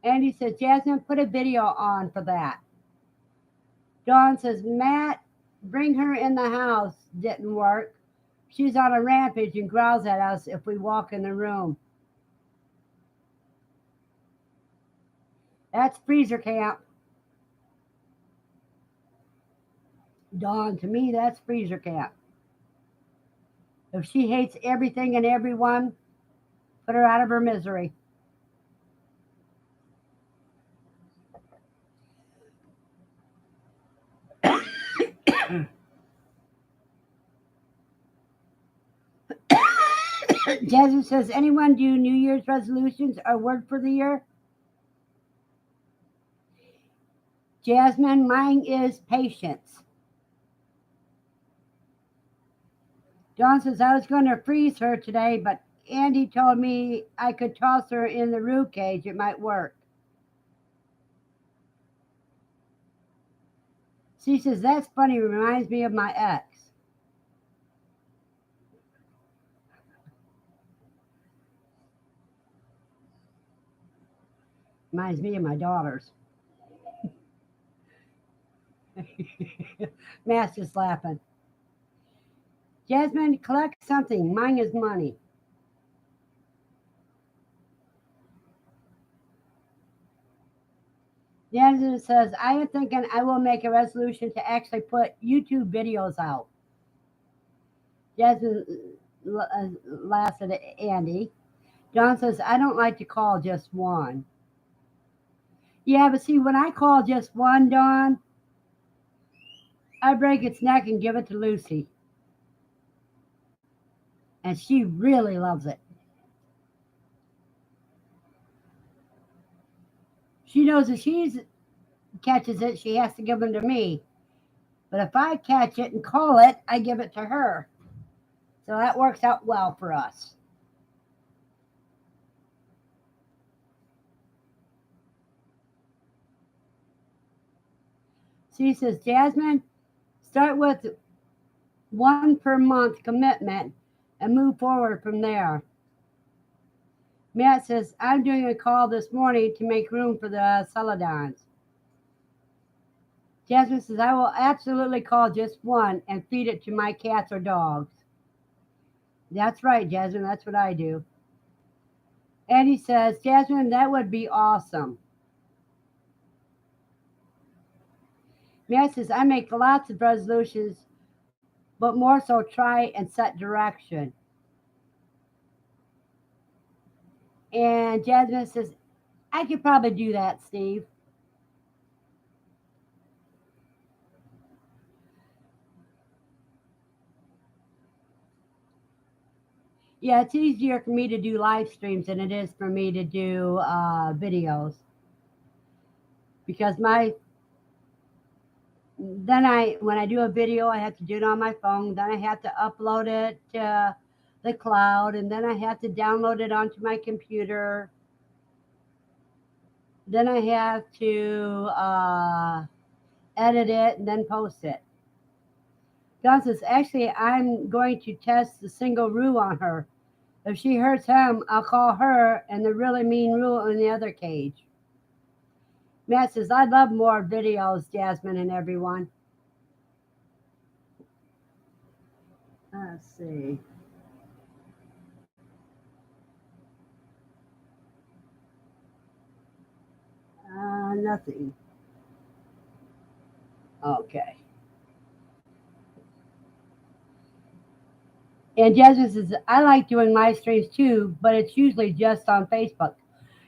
Andy says, Jasmine, put a video on for that. Dawn says, Matt, bring her in the house. Didn't work. She's on a rampage and growls at us if we walk in the room. That's freezer camp. Dawn, to me, that's freezer camp. If she hates everything and everyone, put her out of her misery. Jasmine says, anyone do New Year's resolutions or word for the year? Jasmine, mine is patience. Dawn says, I was going to freeze her today, but Andy told me I could toss her in the root cage. It might work. She says, that's funny. Reminds me of my ex. Reminds me of my daughters. Matt's just laughing. Jasmine, collect something. Mine is money. Jasmine says, I am thinking I will make a resolution to actually put YouTube videos out. Jasmine laughs at Andy. John says, I don't like to call just one. Yeah, but see, when I call just one, Dawn, I break its neck and give it to Lucy. And she really loves it. She knows if she catches it, she has to give them to me. But if I catch it and call it, I give it to her. So that works out well for us. She says, Jasmine, start with one per month commitment and move forward from there. Matt says, I'm doing a call this morning to make room for the celadons. Jasmine says, I will absolutely call just one and feed it to my cats or dogs. That's right, Jasmine. That's what I do. Eddie says, Jasmine, that would be awesome. Matt says, I make lots of resolutions, but more so try and set direction. And Jasmine says, I could probably do that, Steve. Yeah, it's easier for me to do live streams than it is for me to do videos because when I do a video, I have to do it on my phone. Then I have to upload it to the cloud, and then I have to download it onto my computer. Then I have to edit it and then post it. Don says, actually, I'm going to test the single Roo on her. If she hurts him, I'll call her and the really mean Roo in the other cage. Matt says, I'd love more videos, Jasmine and everyone. Let's see. Nothing. Okay. And Jasmine says, I like doing live streams too, but it's usually just on Facebook.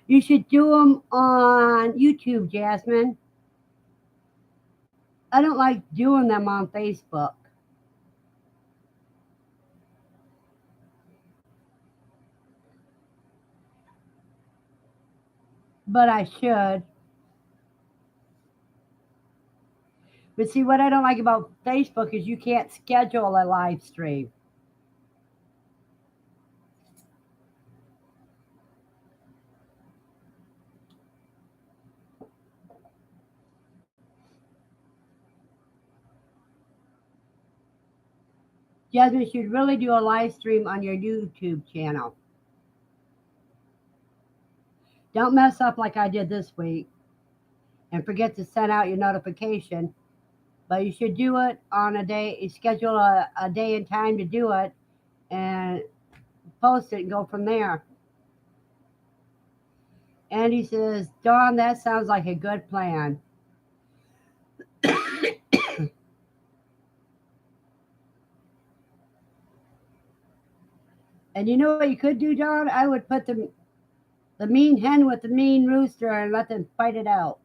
You should do them on YouTube, Jasmine. I don't like doing them on Facebook. But I should. But see, what I don't like about Facebook is you can't schedule a live stream. Jasmine should really do a live stream on your YouTube channel. Don't mess up like I did this week and forget to send out your notification. But you should do it on a day, schedule a day and time to do it and post it and go from there. Andy says, Dawn, that sounds like a good plan. And you know what you could do, Dawn? I would put the mean hen with the mean rooster and let them fight it out.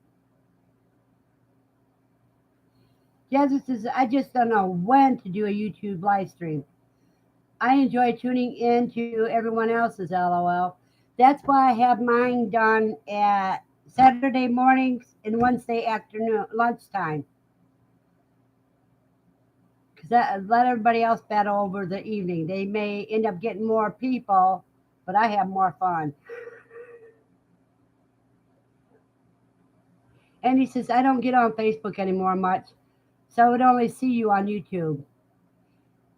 Jasmine says, I just don't know when to do a YouTube live stream. I enjoy tuning in to everyone else's LOL. That's why I have mine done at Saturday mornings and Wednesday afternoon, lunchtime. Because that let everybody else battle over the evening. They may end up getting more people, but I have more fun. And he says, I don't get on Facebook anymore much, so I would only see you on YouTube.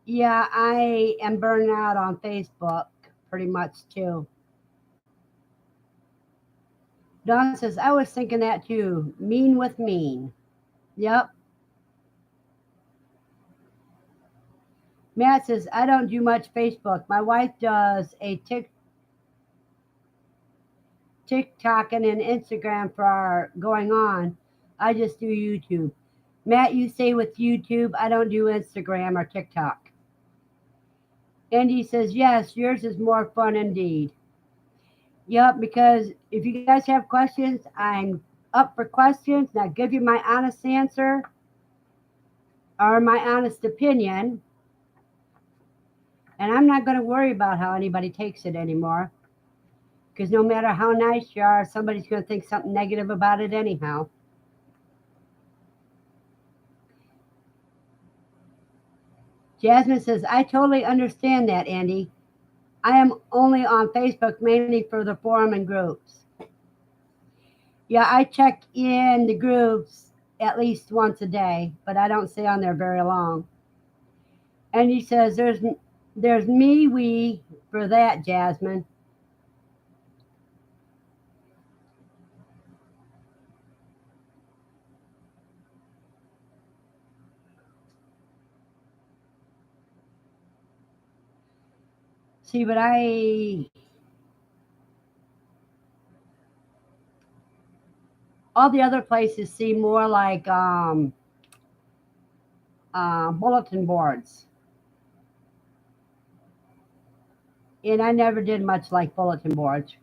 Yeah, I am burning out on Facebook pretty much too. Don says, I was thinking that too. Mean with mean. Yep. Matt says, I don't do much Facebook. My wife does a TikTok and an Instagram for our going on. I just do YouTube. Matt, you stay with YouTube. I don't do Instagram or TikTok. Andy says, yes, yours is more fun indeed. Yep, because if you guys have questions, I'm up for questions. And I'll give you my honest answer or my honest opinion. And I'm not going to worry about how anybody takes it anymore. Because no matter how nice you are, somebody's going to think something negative about it anyhow. Jasmine says, I totally understand that, Andy. I am only on Facebook mainly for the forum and groups. Yeah, I check in the groups at least once a day, but I don't stay on there very long. And he says, there's me, we for that, Jasmine. See, but all the other places seem more like bulletin boards. And I never did much like bulletin boards.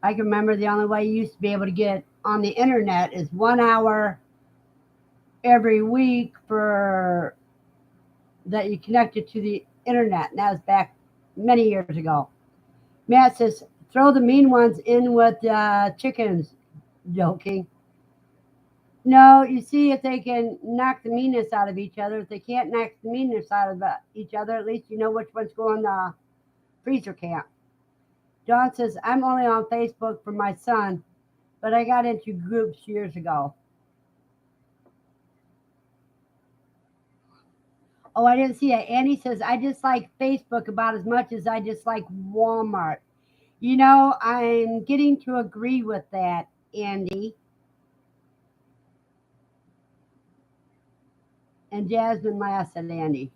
I can remember the only way you used to be able to get on the internet is 1 hour every week for that you connected to the internet. And that was back many years ago. Matt says, throw the mean ones in with chickens. Joking. No, you see if they can knock the meanness out of each other. If they can't knock the meanness out of each other, at least you know which one's going to freezer camp. John says, I'm only on Facebook for my son, but I got into groups years ago. Oh, I didn't see that. Annie says, I dislike Facebook about as much as I dislike Walmart. You know, I'm getting to agree with that, Andy. And Jasmine laughs at Andy.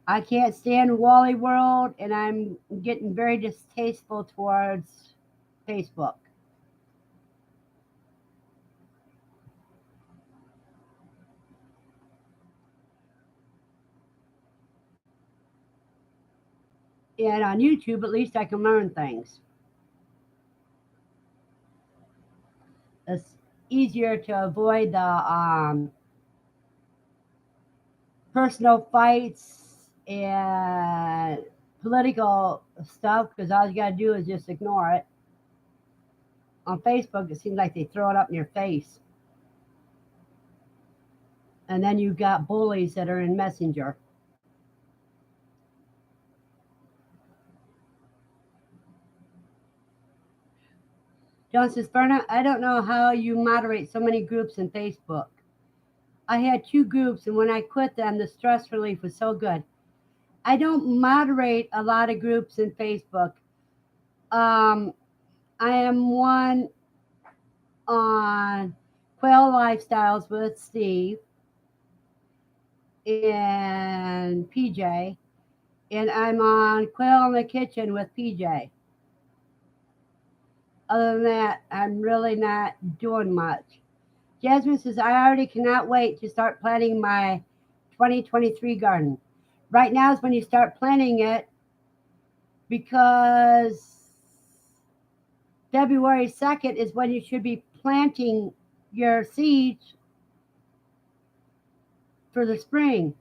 I can't stand Wally World, and I'm getting very distasteful towards Facebook. And on YouTube, at least I can learn things. It's easier to avoid the personal fights and political stuff because all you got to do is just ignore it. On Facebook, it seems like they throw it up in your face. And then you've got bullies that are in Messenger. John says, Verna, I don't know how you moderate so many groups in Facebook. I had two groups, and when I quit them, the stress relief was so good. I don't moderate a lot of groups in Facebook. Um, I am one on Quail Lifestyles with Steve and PJ, and I'm on Quail in the Kitchen with PJ. Other than that, I'm really not doing much. Jasmine says, I already cannot wait to start planting my 2023 garden. Right now is when you start planting it because February 2nd is when you should be planting your seeds for the spring.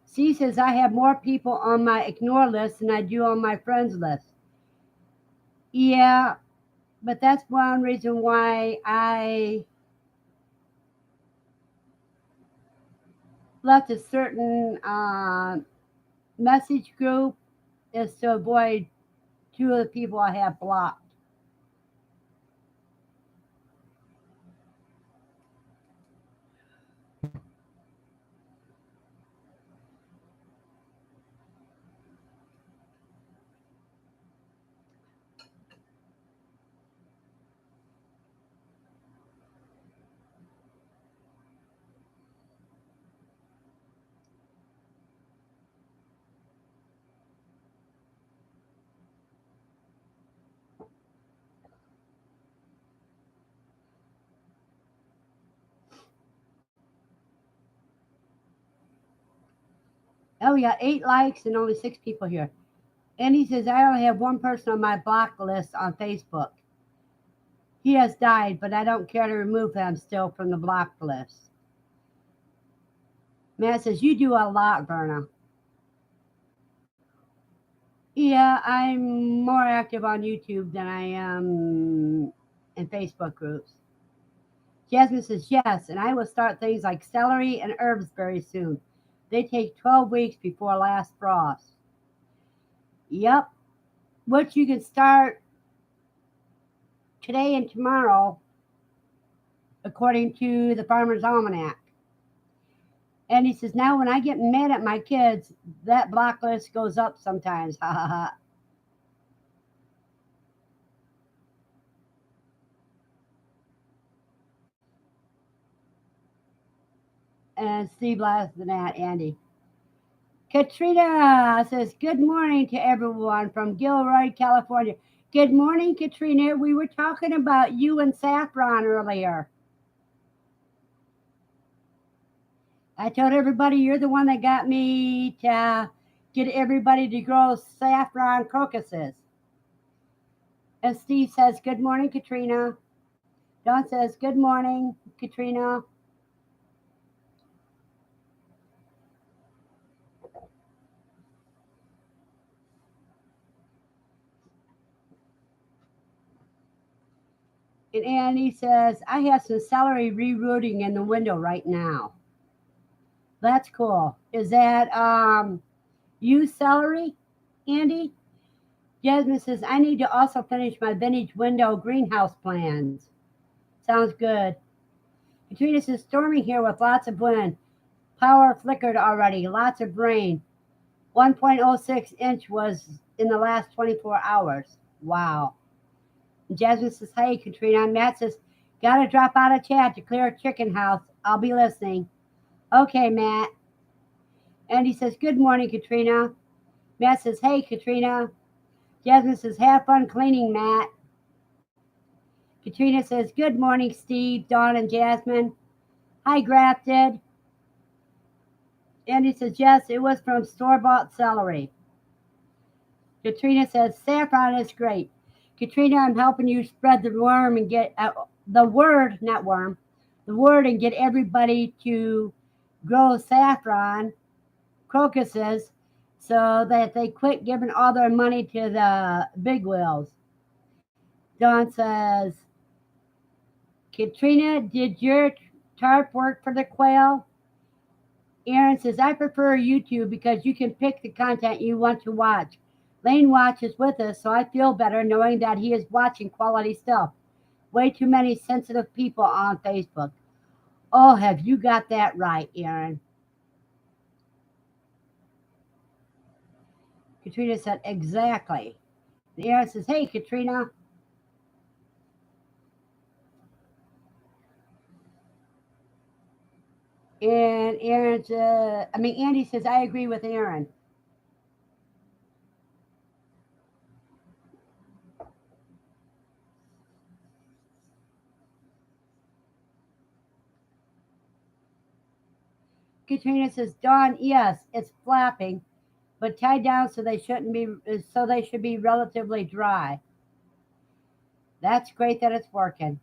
C says, I have more people on my ignore list than I do on my friends list. Yeah, but that's one reason why I left a certain message group is to avoid two of the people I have blocked. Oh, we got 8 likes and only 6 people here. And he says, I only have one person on my block list on Facebook. He has died, but I don't care to remove him still from the block list. Matt says, you do a lot, Verna. Yeah, I'm more active on YouTube than I am in Facebook groups. Jasmine says, yes, and I will start things like celery and herbs very soon. They take 12 weeks before last frost. Yep, which you can start today and tomorrow, according to the Farmer's Almanac. And he says, now when I get mad at my kids, that block list goes up sometimes. Ha ha ha. And Steve laughs at Andy. Katrina says, good morning to everyone from Gilroy, California. Good morning, Katrina. We were talking about you and saffron earlier. I told everybody you're the one that got me to get everybody to grow saffron crocuses. And Steve says, good morning, Katrina. Don says, good morning, Katrina. And Andy says, I have some celery rerouting in the window right now. That's cool. Is that you celery, Andy? Jasmine says, I need to also finish my vintage window greenhouse plans. Sounds good. Katrina says, storming here with lots of wind. Power flickered already. Lots of rain. 1.06 inch was in the last 24 hours. Wow. Jasmine says, hey, Katrina. Matt says, gotta drop out of chat to clear a chicken house. I'll be listening. Okay, Matt. Andy says, good morning, Katrina. Matt says, hey, Katrina. Jasmine says, have fun cleaning, Matt. Katrina says, good morning, Steve, Dawn, and Jasmine. Hi, Grafted. Andy says, yes, it was from store-bought celery. Katrina says, saffron is great. Katrina, I'm helping you spread the worm and get the word, not worm, the word and get everybody to grow saffron, crocuses, so that they quit giving all their money to the big wheels. Dawn says, Katrina, did your tarp work for the quail? Aaron says, I prefer YouTube because you can pick the content you want to watch. Lane watches with us, so I feel better knowing that he is watching quality stuff. Way too many sensitive people on Facebook. Oh, have you got that right, Aaron? Katrina said, exactly. And Aaron says, hey, Katrina. And Andy says, I agree with Aaron. Katrina says, Dawn, yes, it's flapping, but tied down so they should be relatively dry. That's great that it's working.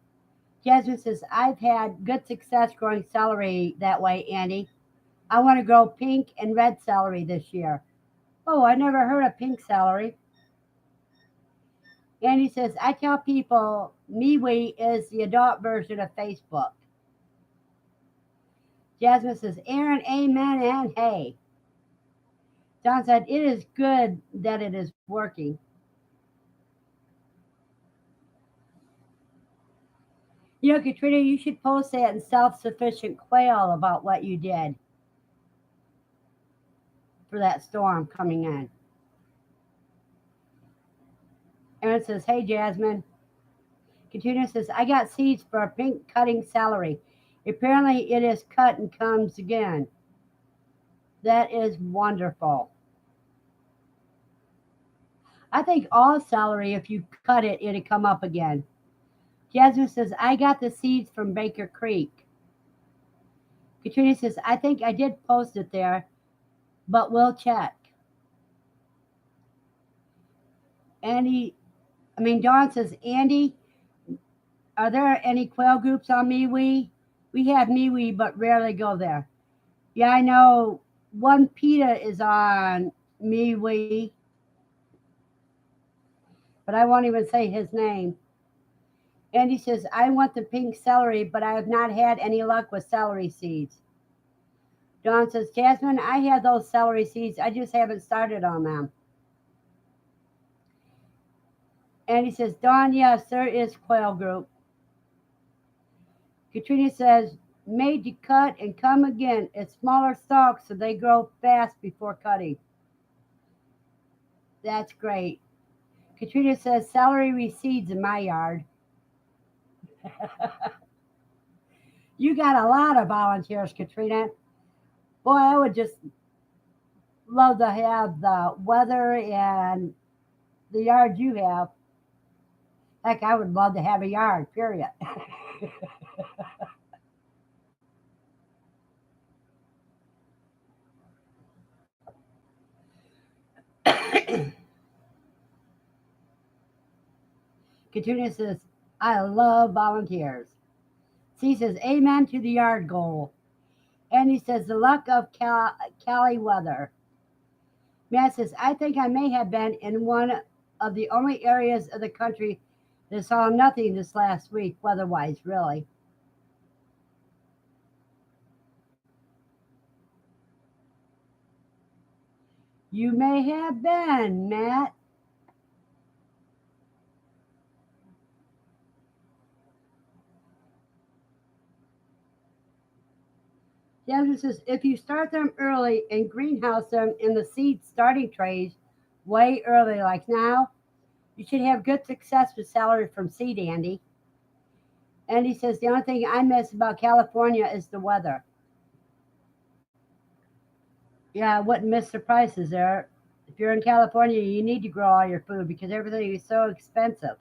Jasmine says, I've had good success growing celery that way, Andy. I want to grow pink and red celery this year. Oh, I never heard of pink celery. Andy says, I tell people MeWe is the adult version of Facebook. Jasmine says, Aaron, amen, and hey. John said, it is good that it is working. You know, Katrina, you should post that in Self Sufficient Quail about what you did for that storm coming in. Aaron says, hey, Jasmine. Katrina says, I got seeds for a pink cutting celery. Apparently, it is cut and comes again. That is wonderful. I think all celery, if you cut it, it'll come up again. Jasmine says, I got the seeds from Baker Creek. Katrina says, I think I did post it there, but we'll check. Dawn says, Andy, are there any quail groups on MeWe? We have MeWe, but rarely go there. Yeah, I know one PETA is on MeWe, but I won't even say his name. Andy says, I want the pink celery, but I have not had any luck with celery seeds. Dawn says, Jasmine, I had those celery seeds. I just haven't started on them. Andy says, Dawn, yes, there is quail group. Katrina says, made to cut and come again. It's smaller stalks, so they grow fast before cutting. That's great. Katrina says, celery reseeds in my yard. You got a lot of volunteers, Katrina. Boy, I would just love to have the weather and the yard you have. Heck, I would love to have a yard, period. Katrina says, I love volunteers. C says, amen to the yard goal. And he says, the luck of Cali weather. Matt says, I think I may have been in one of the only areas of the country They saw nothing this last week, weather-wise, really. You may have been, Matt. Jasmine says if you start them early and greenhouse them in the seed starting trays way early, like now, you should have good success with celery from seed, Andy. Andy says the only thing I miss about California is the weather. Yeah, I wouldn't miss the prices there. If you're in California, you need to grow all your food because everything is so expensive.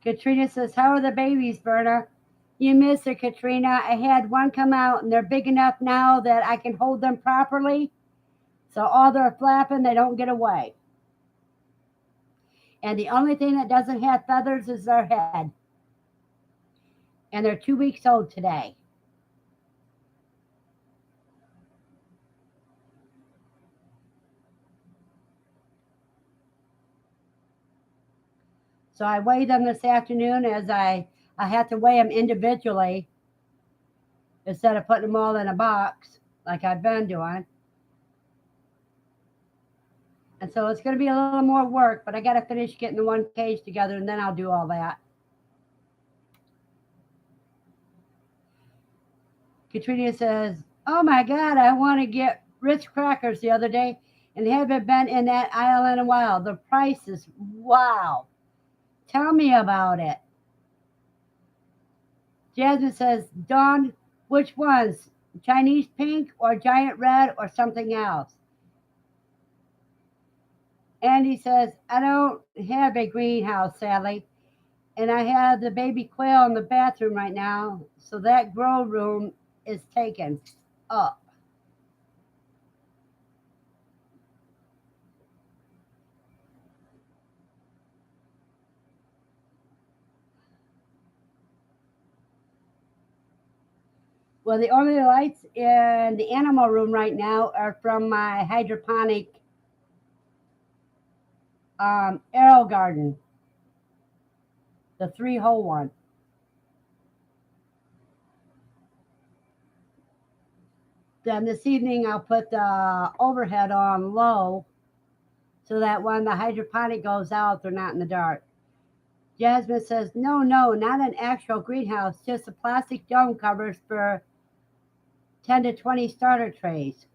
Katrina says, how are the babies, Verna? You miss her, Katrina. I had one come out and they're big enough now that I can hold them properly. So all they're flapping, they don't get away. And the only thing that doesn't have feathers is their head. And they're 2 weeks old today. So I weighed them this afternoon as I had to weigh them individually instead of putting them all in a box like I've been doing. And so it's going to be a little more work, but I got to finish getting the one cage together and then I'll do all that. Katrina says, oh my God, I want to get Ritz crackers the other day and haven't been in that aisle in a while. The prices, wow. Tell me about it. Jasmine says, Dawn, which ones? Chinese pink or giant red or something else? Andy says, I don't have a greenhouse, Sally, and I have the baby quail in the bathroom right now, so that grow room is taken up. Well, the only lights in the animal room right now are from my hydroponic arrow garden, the 3-hole one. Then this evening I'll put the overhead on low so that when the hydroponic goes out, they're not in the dark. Jasmine says, no, no, not an actual greenhouse, just a plastic dome covers for 10 to 20 starter trays.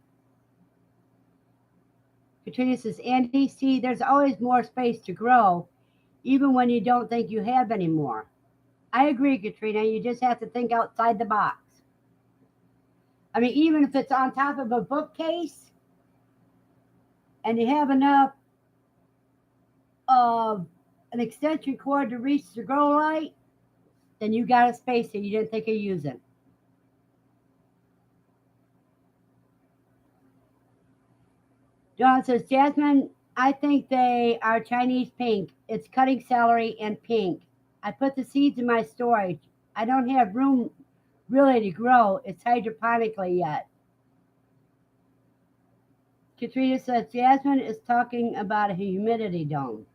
Katrina says, Andy, see, there's always more space to grow, even when you don't think you have any more. I agree, Katrina. You just have to think outside the box. I mean, even if it's on top of a bookcase and you have enough of an extension cord to reach the grow light, then you got a space that you didn't think of using. John says, Jasmine, I think they are Chinese pink. It's cutting celery and pink. I put the seeds in my storage. I don't have room really to grow. It's hydroponically yet. Katrina says, Jasmine is talking about a humidity dome.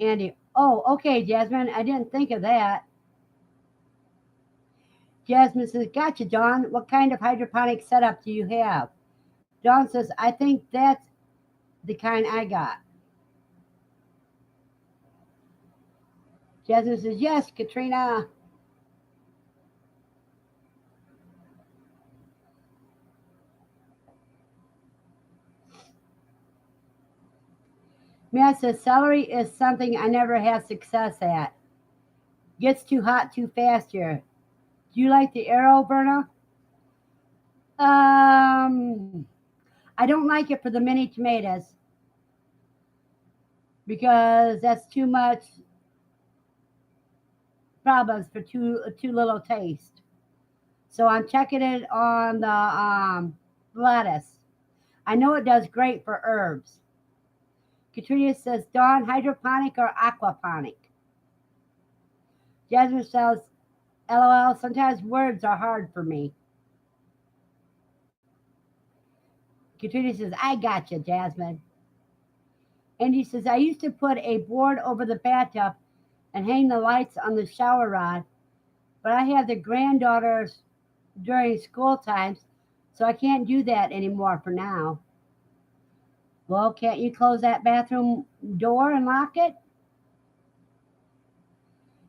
Andy, oh, okay, Jasmine, I didn't think of that. Jasmine says, gotcha, Dawn. What kind of hydroponic setup do you have? Dawn says, I think that's the kind I got. Jasmine says, yes, Katrina. Matt says, celery is something I never had success at. Gets too hot too fast here. Do you like the arrow, Verna? Um, I don't like it for the mini tomatoes because that's too much problems for too little taste. So I'm checking it on the lettuce. I know it does great for herbs. Katrina says, Dawn, hydroponic or aquaponic? Jasmine says, LOL, sometimes words are hard for me. Katrina says, I got you, Jasmine. Andy says, I used to put a board over the bathtub and hang the lights on the shower rod, but I have the granddaughters during school times, so I can't do that anymore for now. Well, can't you close that bathroom door and lock it?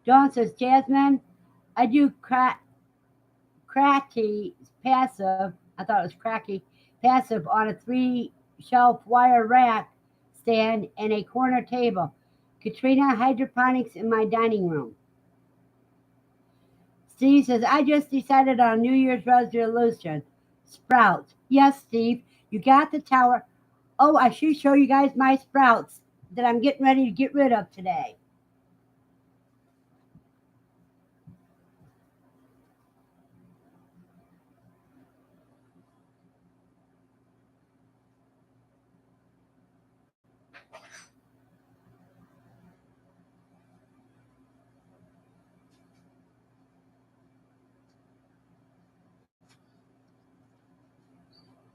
Dawn says, Jasmine, I do cracky passive. I thought it was cracky passive on a 3 shelf wire rack stand and a corner table. Katrina, hydroponics in my dining room. Steve says, I just decided on New Year's resolution. Sprouts. Yes, Steve, you got the tower. Oh, I should show you guys my sprouts that I'm getting ready to get rid of today.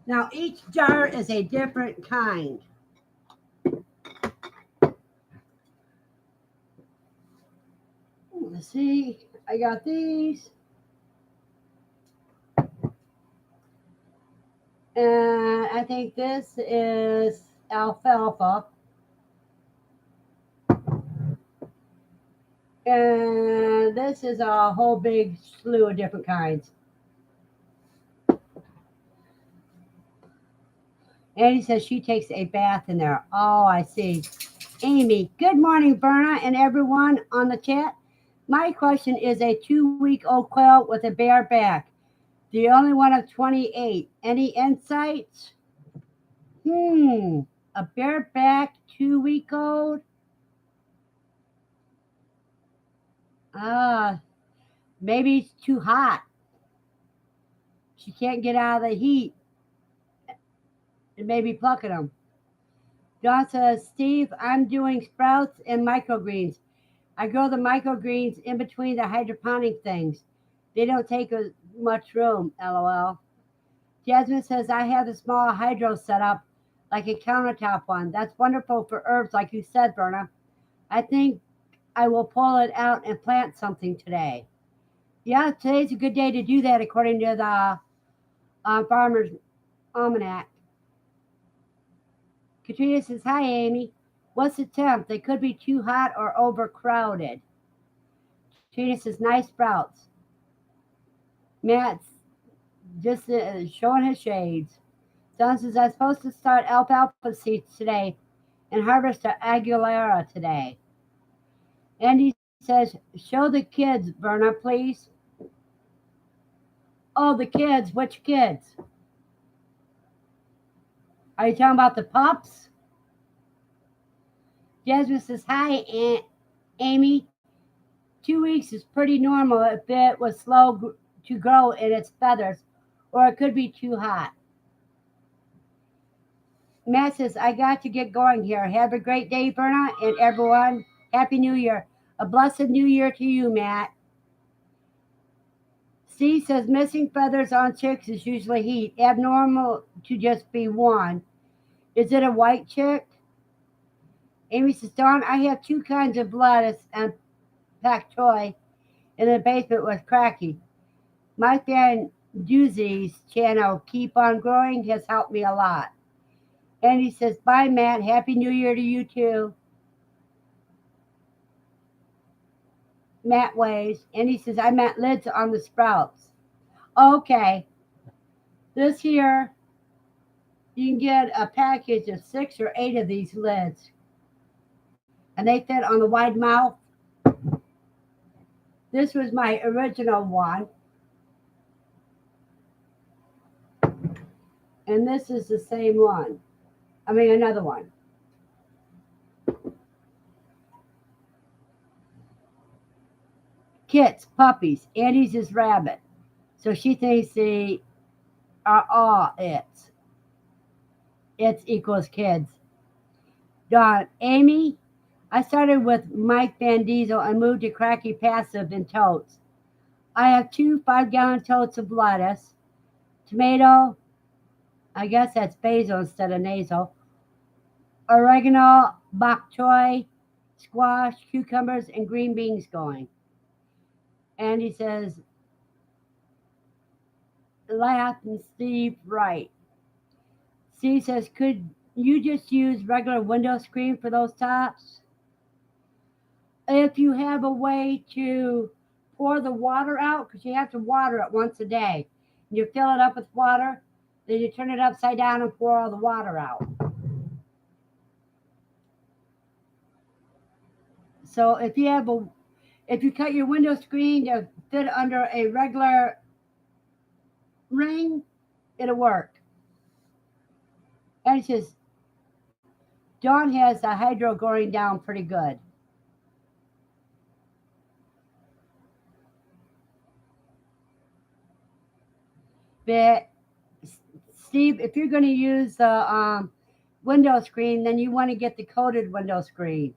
Now, each jar is a different kind. Let's see. I got these. And I think this is alfalfa. And this is a whole big slew of different kinds. Annie says she takes a bath in there. Oh, I see. Amy, good morning, Verna, and everyone on the chat. My question is a 2-week-old quail with a bare back. The only one of 28. Any insights? A bareback 2-week-old? Maybe it's too hot. She can't get out of the heat. And maybe plucking them. Dawn says, Steve, I'm doing sprouts and microgreens. I grow the microgreens in between the hydroponic things. They don't take as much room, lol. Jasmine says, I have a small hydro setup, like a countertop one. That's wonderful for herbs, like you said, Verna. I think I will pull it out and plant something today. Yeah, today's a good day to do that, according to the Farmer's Almanac. Katrina says, hi, Amy. What's the temp? They could be too hot or overcrowded. Katrina says, nice sprouts. Matt's just showing his shades. Don says, I'm supposed to start alfalfa seeds today and harvest the Aguilera today. Andy says, show the kids, Verna, please. Oh, the kids. Which kids? Are you talking about the pups? Jasmine says, hi, Aunt Amy. 2 weeks is pretty normal if it was slow to grow in its feathers, or it could be too hot. Matt says, I got to get going here. Have a great day, Verna, and everyone. Happy New Year. A blessed New Year to you, Matt. Steve says, missing feathers on chicks is usually heat. Abnormal to just be one. Is it a white chick? Amy says, Dawn, I have 2 kinds of lettuce and pak choi in the basement with cracky. My fan Doozy's channel, Keep On Growing, has helped me a lot. And he says, bye, Matt. Happy New Year to you, too. Matt waves. And he says, I meant lids on the sprouts. Okay. This here, you can get a package of 6 or 8 of these lids. And they fit on the wide mouth. This was my original one. And this is the same one. I mean, another one. Kits, puppies. Annie's is rabbit. So she thinks they are all it's. It's equals kids. Dawn, Amy, I started with Mike Van Diesel and moved to Cracky Passive in totes. I have 2 5-gallon totes of lettuce, tomato, I guess that's basil instead of nasal. Oregano, bok choy, squash, cucumbers, and green beans going. And he says, laugh and Steve, right. Steve says, could you just use regular window screen for those tops? If you have a way to pour the water out, because you have to water it once a day, and you fill it up with water, then you turn it upside down and pour all the water out. So if you cut your window screen to fit under a regular ring, it'll work. And it says Dawn has the hydro going down pretty good. But Steve, if you're going to use the window screen, then you want to get the coated window screen.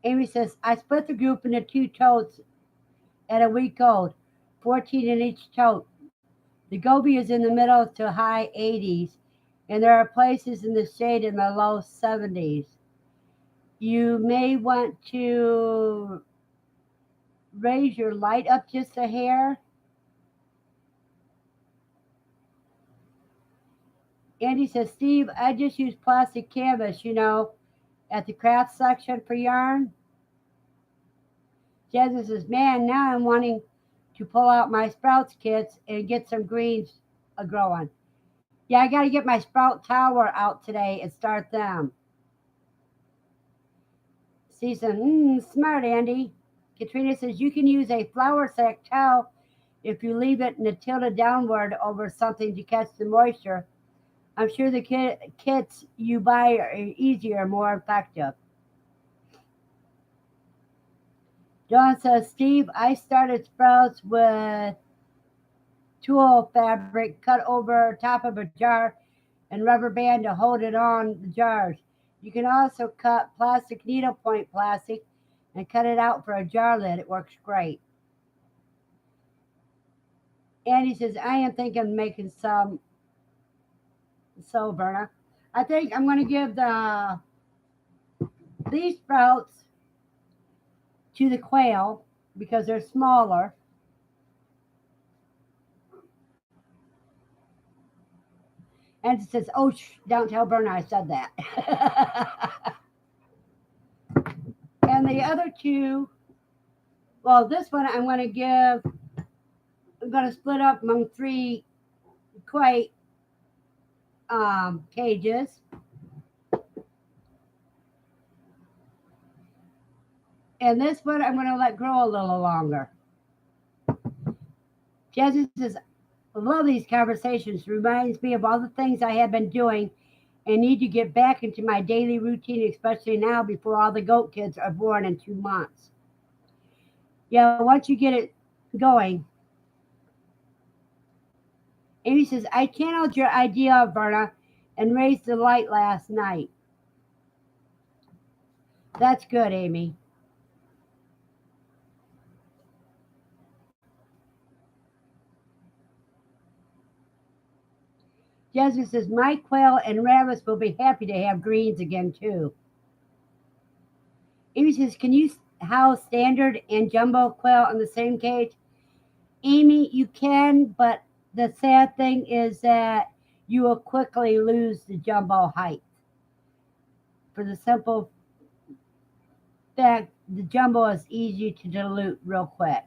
Amy says, I split the group into two totes at a week old, 14 in each tote. The goby is in the middle to high 80s, and there are places in the shade in the low 70s. You may want to raise your light up just a hair. Andy says, Steve, I just use plastic canvas, at the craft section for yarn. Jasmine says, man, now I'm wanting to pull out my sprouts kits and get some greens a growing. Yeah, I got to get my sprout tower out today and start them. Steve says, smart, Andy. Katrina says, you can use a flour sack towel if you leave it in a tilted downward over something to catch the moisture. I'm sure the kits you buy are easier, more effective. John says, Steve, I started sprouts with tulle fabric cut over top of a jar and rubber band to hold it on the jars. You can also cut plastic needlepoint plastic and cut it out for a jar lid. It works great. Andy says, I am thinking of making some. So, Verna, I think I'm going to give these sprouts to the quail because they're smaller. And it says, oh, don't tell Verna I said that. And the other two, well, this one I'm going to split up among three quite cages. And this one I'm going to let grow a little longer. Jasmine says, I love these conversations. Reminds me of all the things I have been doing and need to get back into my daily routine, especially now before all the goat kids are born in 2 months. Yeah, once you get it going. Amy says, I channeled your idea, Verna, and raised the light last night. That's good, Amy. Jasmine says, my quail and rabbits will be happy to have greens again, too. Amy says, can you house standard and jumbo quail in the same cage? Amy, you can, but the sad thing is that you will quickly lose the jumbo height. For the simple fact, the jumbo is easy to dilute real quick.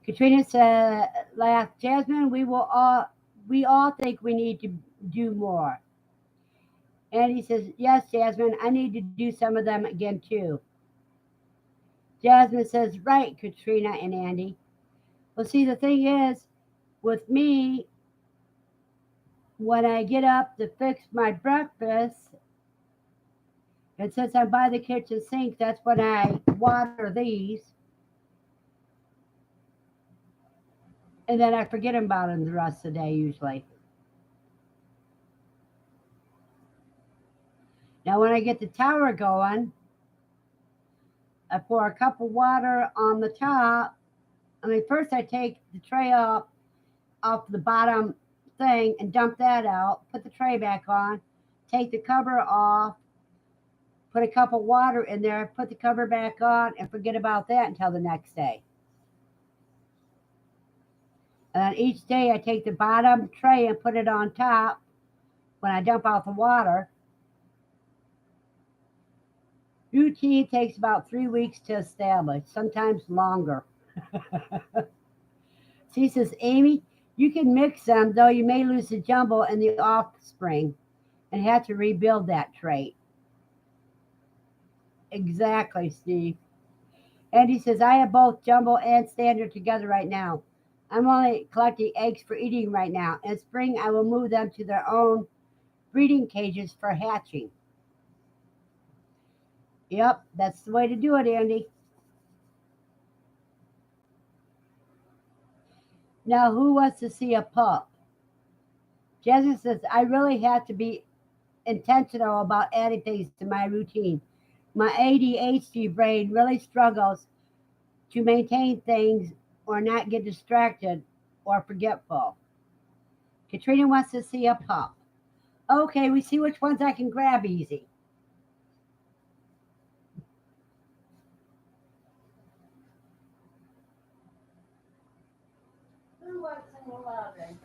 Katrina said, laugh, Jasmine, we all think we need to do more. And he says, yes, Jasmine, I need to do some of them again too. Jasmine says, right, Katrina and Andy. Well, see, the thing is, with me, when I get up to fix my breakfast, and since I'm by the kitchen sink, that's when I water these. And then I forget about them the rest of the day usually. Now, when I get the tower going, I pour a cup of water on the top. I mean, first I take the tray up off the bottom thing and dump that out. Put the tray back on. Take the cover off. Put a cup of water in there. Put the cover back on and forget about that until the next day. And then each day I take the bottom tray and put it on top when I dump out the water. Routine takes about 3 weeks to establish, sometimes longer. She says, Amy, you can mix them, though you may lose the jumbo and the offspring and have to rebuild that trait. Exactly, Steve. And he says, I have both jumbo and standard together right now. I'm only collecting eggs for eating right now. In spring, I will move them to their own breeding cages for hatching. Yep, that's the way to do it, Andy. Now, who wants to see a pup? Jasmine says, I really have to be intentional about adding things to my routine. My ADHD brain really struggles to maintain things or not get distracted or forgetful. Katrina wants to see a pup. Okay, we see which ones I can grab easy. Who wants some 11?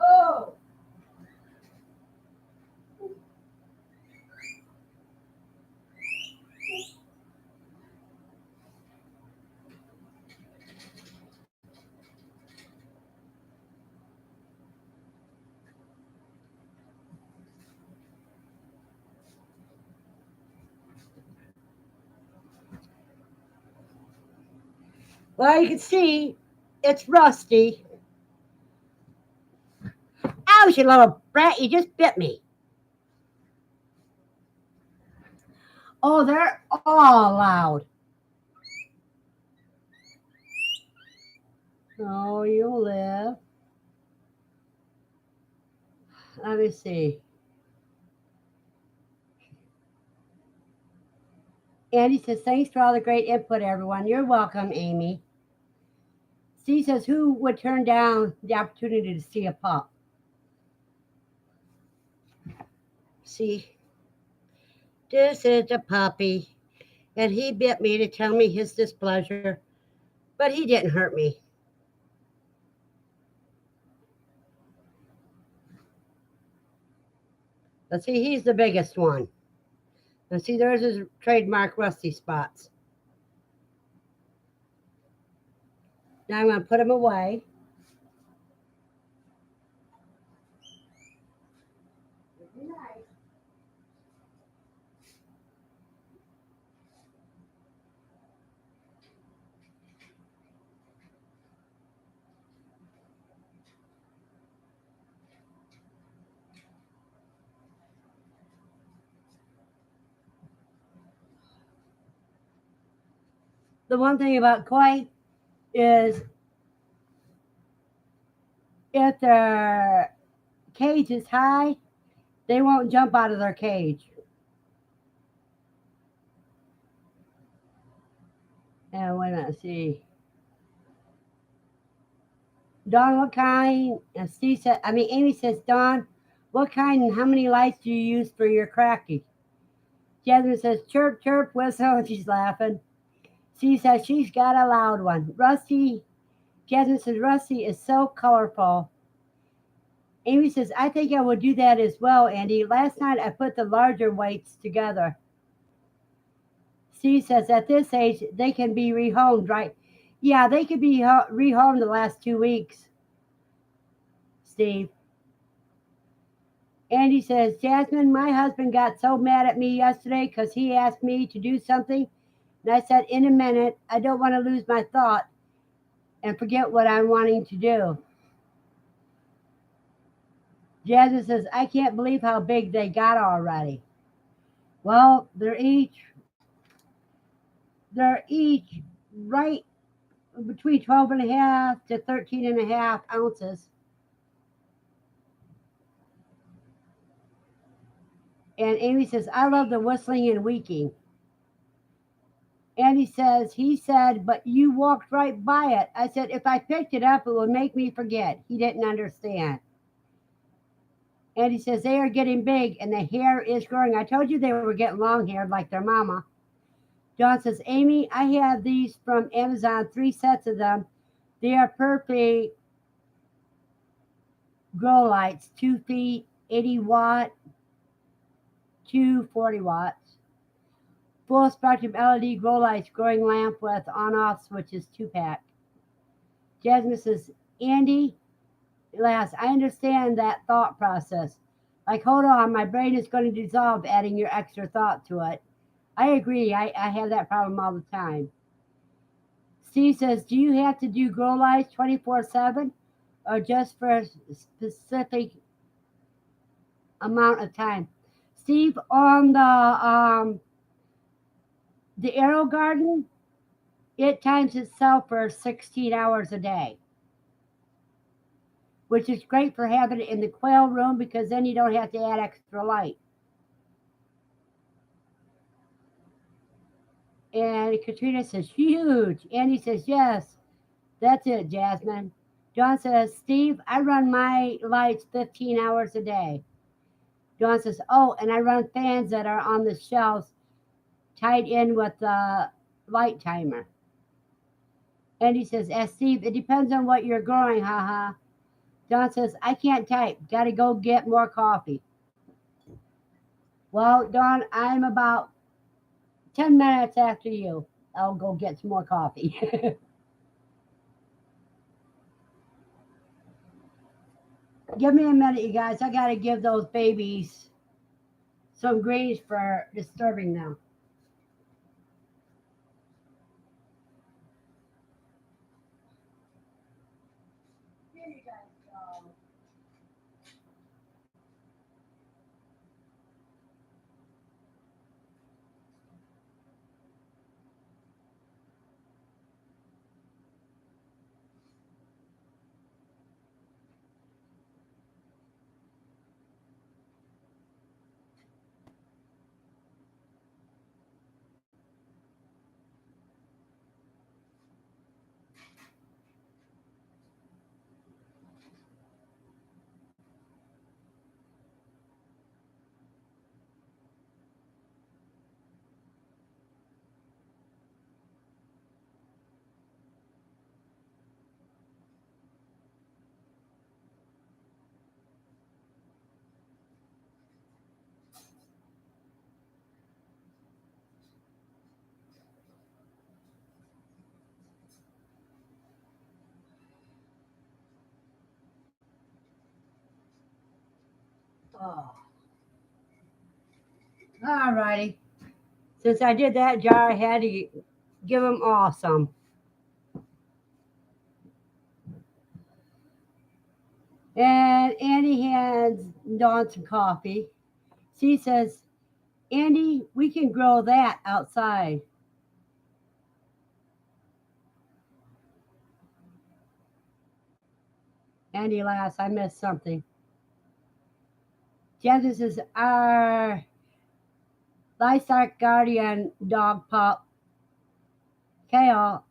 Oh! Well, you can see it's rusty. Ouch, you little brat, you just bit me. Oh, they're all loud. Oh, you live. Let me see. Andy says, thanks for all the great input, everyone. You're welcome, Amy. Steve says, who would turn down the opportunity to see a pup? See, this is a puppy, and he bit me to tell me his displeasure, but he didn't hurt me. Let's see, he's the biggest one. Let's see, there's his trademark rusty spots. Now I'm going to put him away. The one thing about koi is if their cage is high, they won't jump out of their cage. And wait a minute, see. Dawn, what kind? And Steve said, Amy says, Dawn, what kind and how many lights do you use for your cracky? Jasmine says, chirp, chirp, whistle, and she's laughing. Steve says, she's got a loud one. Jasmine says, Rusty is so colorful. Amy says, I think I will do that as well, Andy. Last night I put the larger weights together. Steve says, at this age, they can be rehomed, right? Yeah, they could be rehomed the last 2 weeks, Steve. Andy says, Jasmine, my husband got so mad at me yesterday because he asked me to do something. And I said, in a minute, I don't want to lose my thought and forget what I'm wanting to do. Jasmine says, I can't believe how big they got already. Well, they're each They're each right between 12 and a half to 13 and a half ounces. And Amy says, I love the whistling and weaking. Andy says, he said, but you walked right by it. I said, if I picked it up, it would make me forget. He didn't understand. Andy says, they are getting big and the hair is growing. I told you they were getting long haired like their mama. John says, Amy, I have these from Amazon, 3 sets of them. They are perfect grow lights, 2 feet, 80 watt, 2 40 watts. Full spectrum LED grow lights, growing lamp with on off switches, 2 pack. Jasmine says, Andy, last, I understand that thought process. Like, hold on, my brain is going to dissolve adding your extra thought to it. I agree. I have that problem all the time. Steve says, do you have to do grow lights 24/7 or just for a specific amount of time? Steve, on the Arrow Garden, it times itself for 16 hours a day, which is great for having it in the quail room because then you don't have to add extra light. And Katrina says, huge. Andy says, yes, that's it, Jasmine. John says, Steve, I run my lights 15 hours a day. John says, oh, and I run fans that are on the shelves tied in with the light timer. Andy says, ask Steve, it depends on what you're growing, haha. John says, I can't type. Gotta go get more coffee. Well, Dawn, I'm about 10 minutes after you. I'll go get some more coffee. Give me a minute, you guys. I gotta give those babies some greens for disturbing them. Here you guys go. Oh, all righty. Since I did that jar, I had to give them all some. And Andy hands Dawn some coffee. She says, Andy, we can grow that outside. Andy laughs, I missed something. Jasmine says, our livestock guardian dog pup, Quail,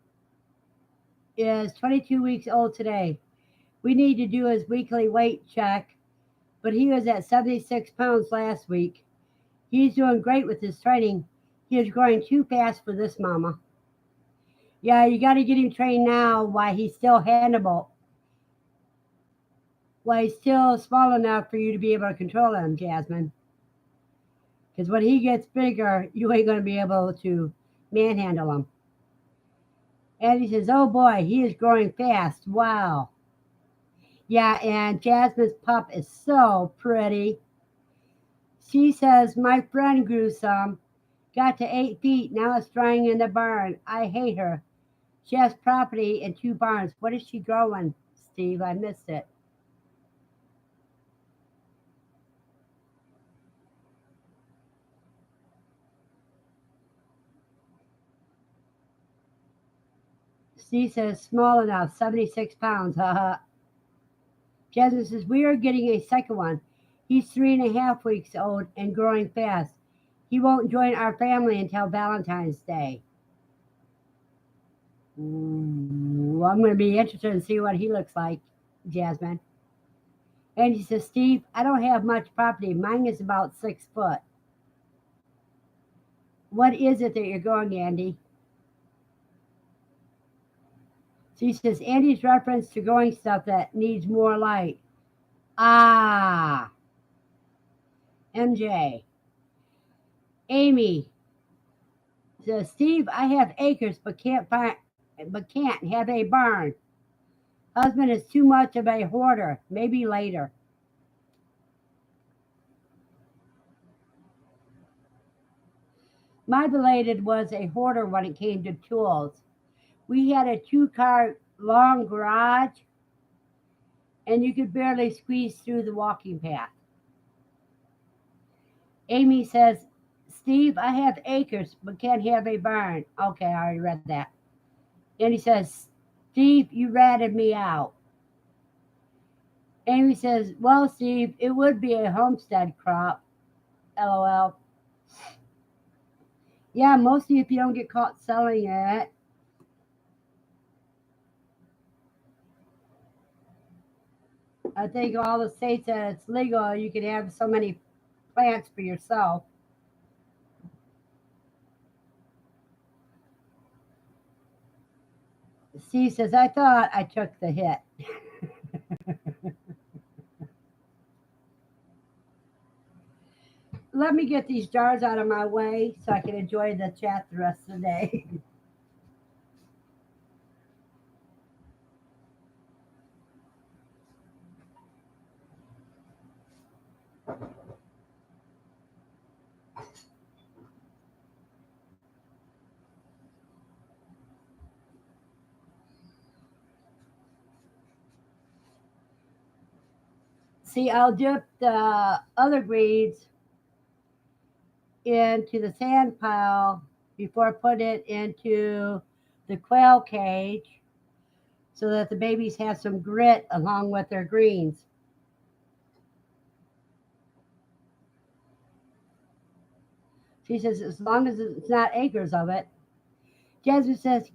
is 22 weeks old today. We need to do his weekly weight check, but he was at 76 pounds last week. He's doing great with his training. He is growing too fast for this mama. Yeah, you got to get him trained now while he's still handleable, while he's still small enough for you to be able to control him, Jasmine. Because when he gets bigger, you ain't going to be able to manhandle him. And he says, oh boy, he is growing fast. Wow. Yeah, and Jasmine's pup is so pretty. She says, my friend grew some, got to 8 feet, now it's drying in the barn. I hate her. She has property in 2 barns. What is she growing, Steve? I missed it. Steve says, small enough, 76 pounds. Haha. Jasmine says, we are getting a second one. He's 3.5 weeks old and growing fast. He won't join our family until Valentine's Day. Ooh, I'm going to be interested to see what he looks like, Jasmine. And he says, Steve, I don't have much property. Mine is about 6 foot. What is it that you're growing, Andy? She says, Andy's reference to growing stuff that needs more light. Ah. MJ. Amy says, Steve, I have acres but can't have a barn. Husband is too much of a hoarder. Maybe later. My belated was a hoarder when it came to tools. We had a 2-car long garage, and you could barely squeeze through the walking path. Amy says, Steve, I have acres but can't have a barn. Okay, I already read that. And he says, Steve, you ratted me out. Amy says, well, Steve, it would be a homestead crop. LOL. Yeah, mostly if you don't get caught selling it. I think all the states that it's legal, you can have so many plants for yourself. Steve says, I thought I took the hit. Let me get these jars out of my way so I can enjoy the chat the rest of the day. See, I'll dip the other greens into the sand pile before I put it into the quail cage so that the babies have some grit along with their greens. She says, as long as it's not acres of it. Jasmine says,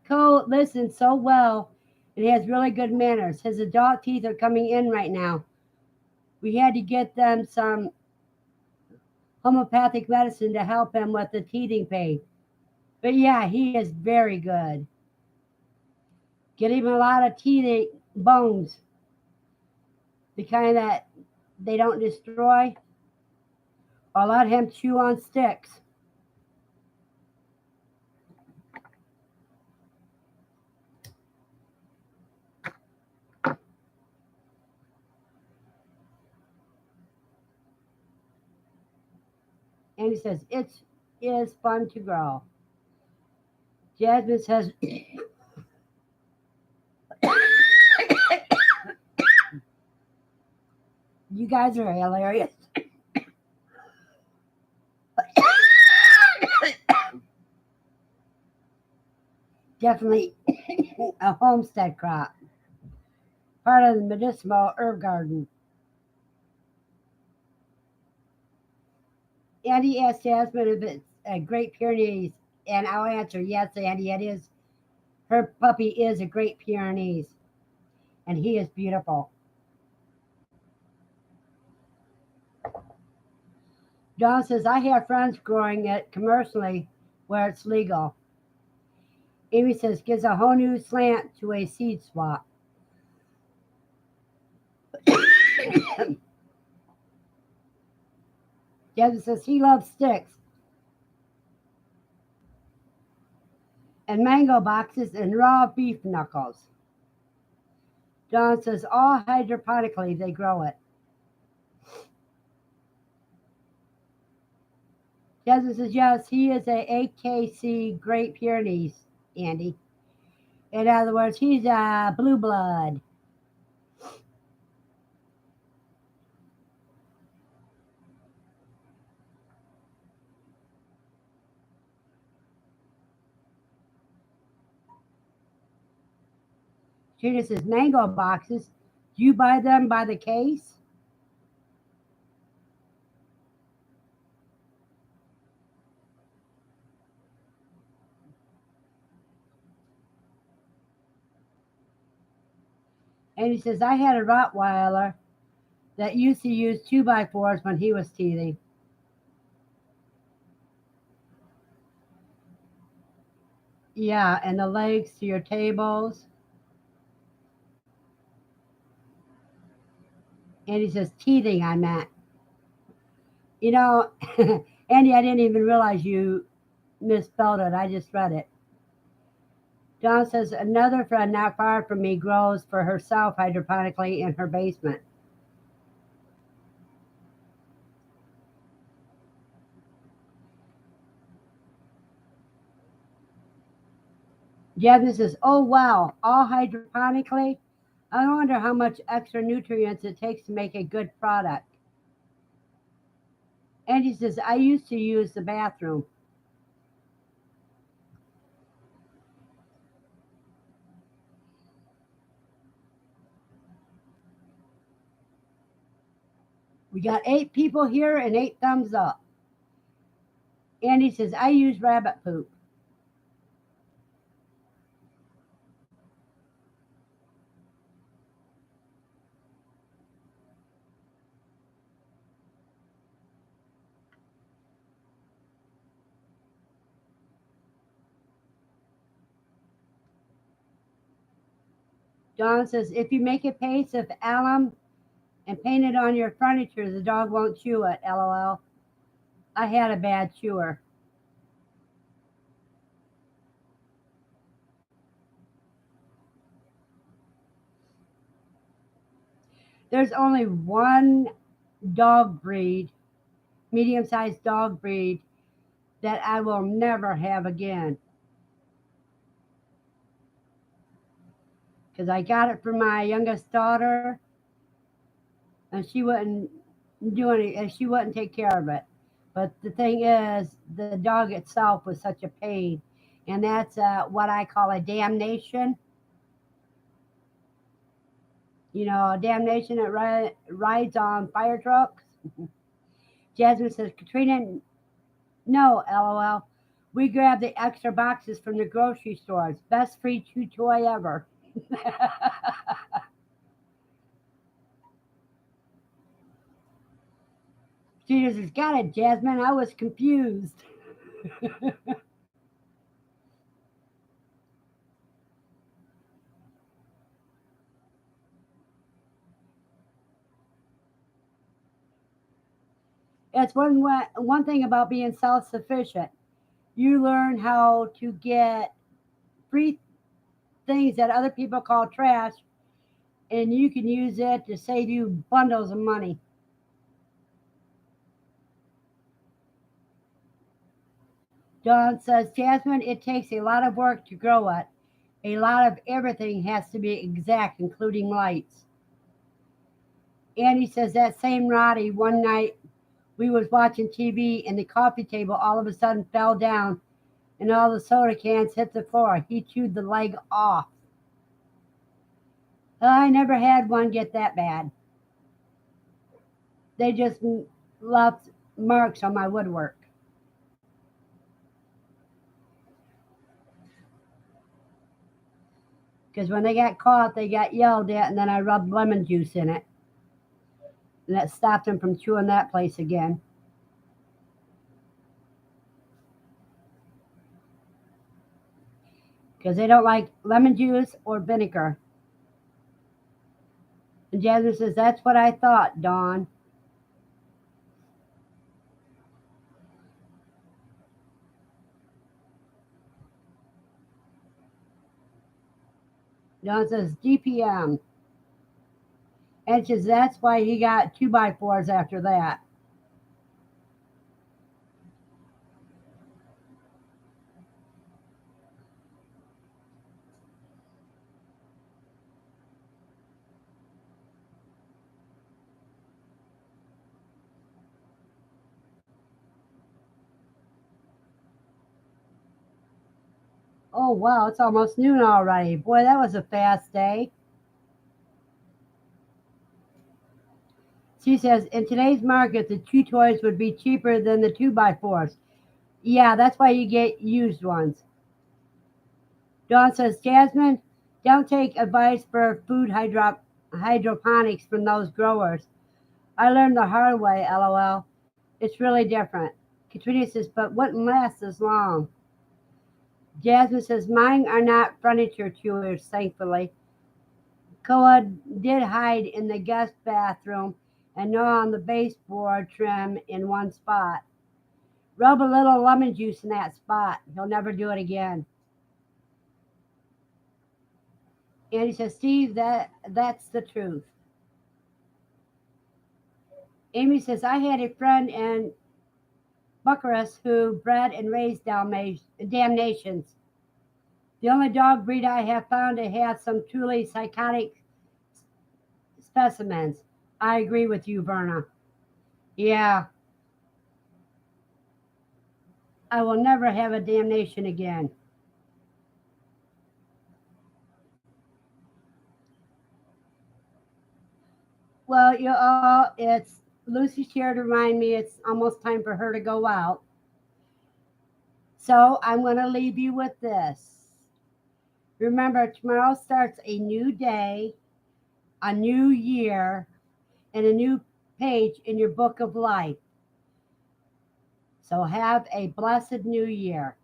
Cole listens so well and he has really good manners. His adult teeth are coming in right now. We had to get them some homeopathic medicine to help him with the teething pain. But yeah, he is very good. Get him a lot of teething bones, the kind that they don't destroy, or let him chew on sticks. And he says, it is fun to grow. Jasmine says, you guys are hilarious. Definitely a homestead crop. Part of the medicinal herb garden. Andy asked Jasmine if it's a Great Pyrenees, and I'll answer yes, Andy, it is. Her puppy is a Great Pyrenees, and he is beautiful. Dawn says, I have friends growing it commercially where it's legal. Amy says, gives a whole new slant to a seed swap. Jasmine says, he loves sticks and mango boxes and raw beef knuckles. Dawn says, all hydroponically they grow it. Jasmine says, yes, he is a AKC Great Pyrenees, Andy. In other words, he's a blue blood. Gina says, mango boxes. Do you buy them by the case? And he says, I had a Rottweiler that used to use 2x4s when he was teething. Yeah, and the legs to your tables. And he says, teething, I meant. You know, Andy, I didn't even realize you misspelled it. I just read it. John says, another friend not far from me grows for herself hydroponically in her basement. Jasmine says, oh, wow, all hydroponically? I wonder how much extra nutrients it takes to make a good product. Andy says, I used to use the bathroom. We got 8 people here and 8 thumbs up. Andy says, I use rabbit poop. John says, if you make a paste of alum and paint it on your furniture, the dog won't chew it, LOL. I had a bad chewer. There's only one dog breed, medium-sized dog breed, that I will never have again. Because I got it for my youngest daughter, and she wouldn't do any, and she wouldn't take care of it. But the thing is, the dog itself was such a pain, and that's what I call a damnation. You know, a damnation that rides on fire trucks. Jasmine says, Katrina, no, LOL. We grabbed the extra boxes from the grocery stores. Best free chew toy ever. She says, got it, Jasmine. I was confused. It's one thing about being self-sufficient. You learn how to get free things that other people call trash, and you can use it to save you bundles of money. Dawn says, Jasmine, it takes a lot of work to grow it. A lot of everything has to be exact, including lights. Andy says that same Roddy, one night we was watching TV and the coffee table all of a sudden fell down and all the soda cans hit the floor. He chewed the leg off. I never had one get that bad. They just left marks on my woodwork. Because when they got caught, they got yelled at, and then I rubbed lemon juice in it. And that stopped them from chewing that place again. Because they don't like lemon juice or vinegar. And Jasmine says, that's what I thought, Dawn. Dawn says, DPM. And she says, that's why he got 2x4s after that. Oh, wow, it's almost noon already. Boy, that was a fast day. She says, in today's market, the chew toys would be cheaper than the 2x4s. Yeah, that's why you get used ones. Dawn says, Jasmine, don't take advice for hydroponics from those growers. I learned the hard way, lol. It's really different. Katrina says, but wouldn't last as long. Jasmine says, mine are not furniture chewers, thankfully. Koa did hide in the guest bathroom and gnaw on the baseboard trim in one spot. Rub a little lemon juice in that spot. He'll never do it again. Andy says, Steve, that's the truth. Amy says, I had a friend in Bucharest who bred and raised damnations. The only dog breed I have found to have some truly psychotic specimens. I agree with you, Verna. Yeah, I will never have a damnation again. Well, it's Lucy's here to remind me it's almost time for her to go out. So I'm going to leave you with this. Remember, tomorrow starts a new day, a new year, and a new page in your book of life. So have a blessed new year.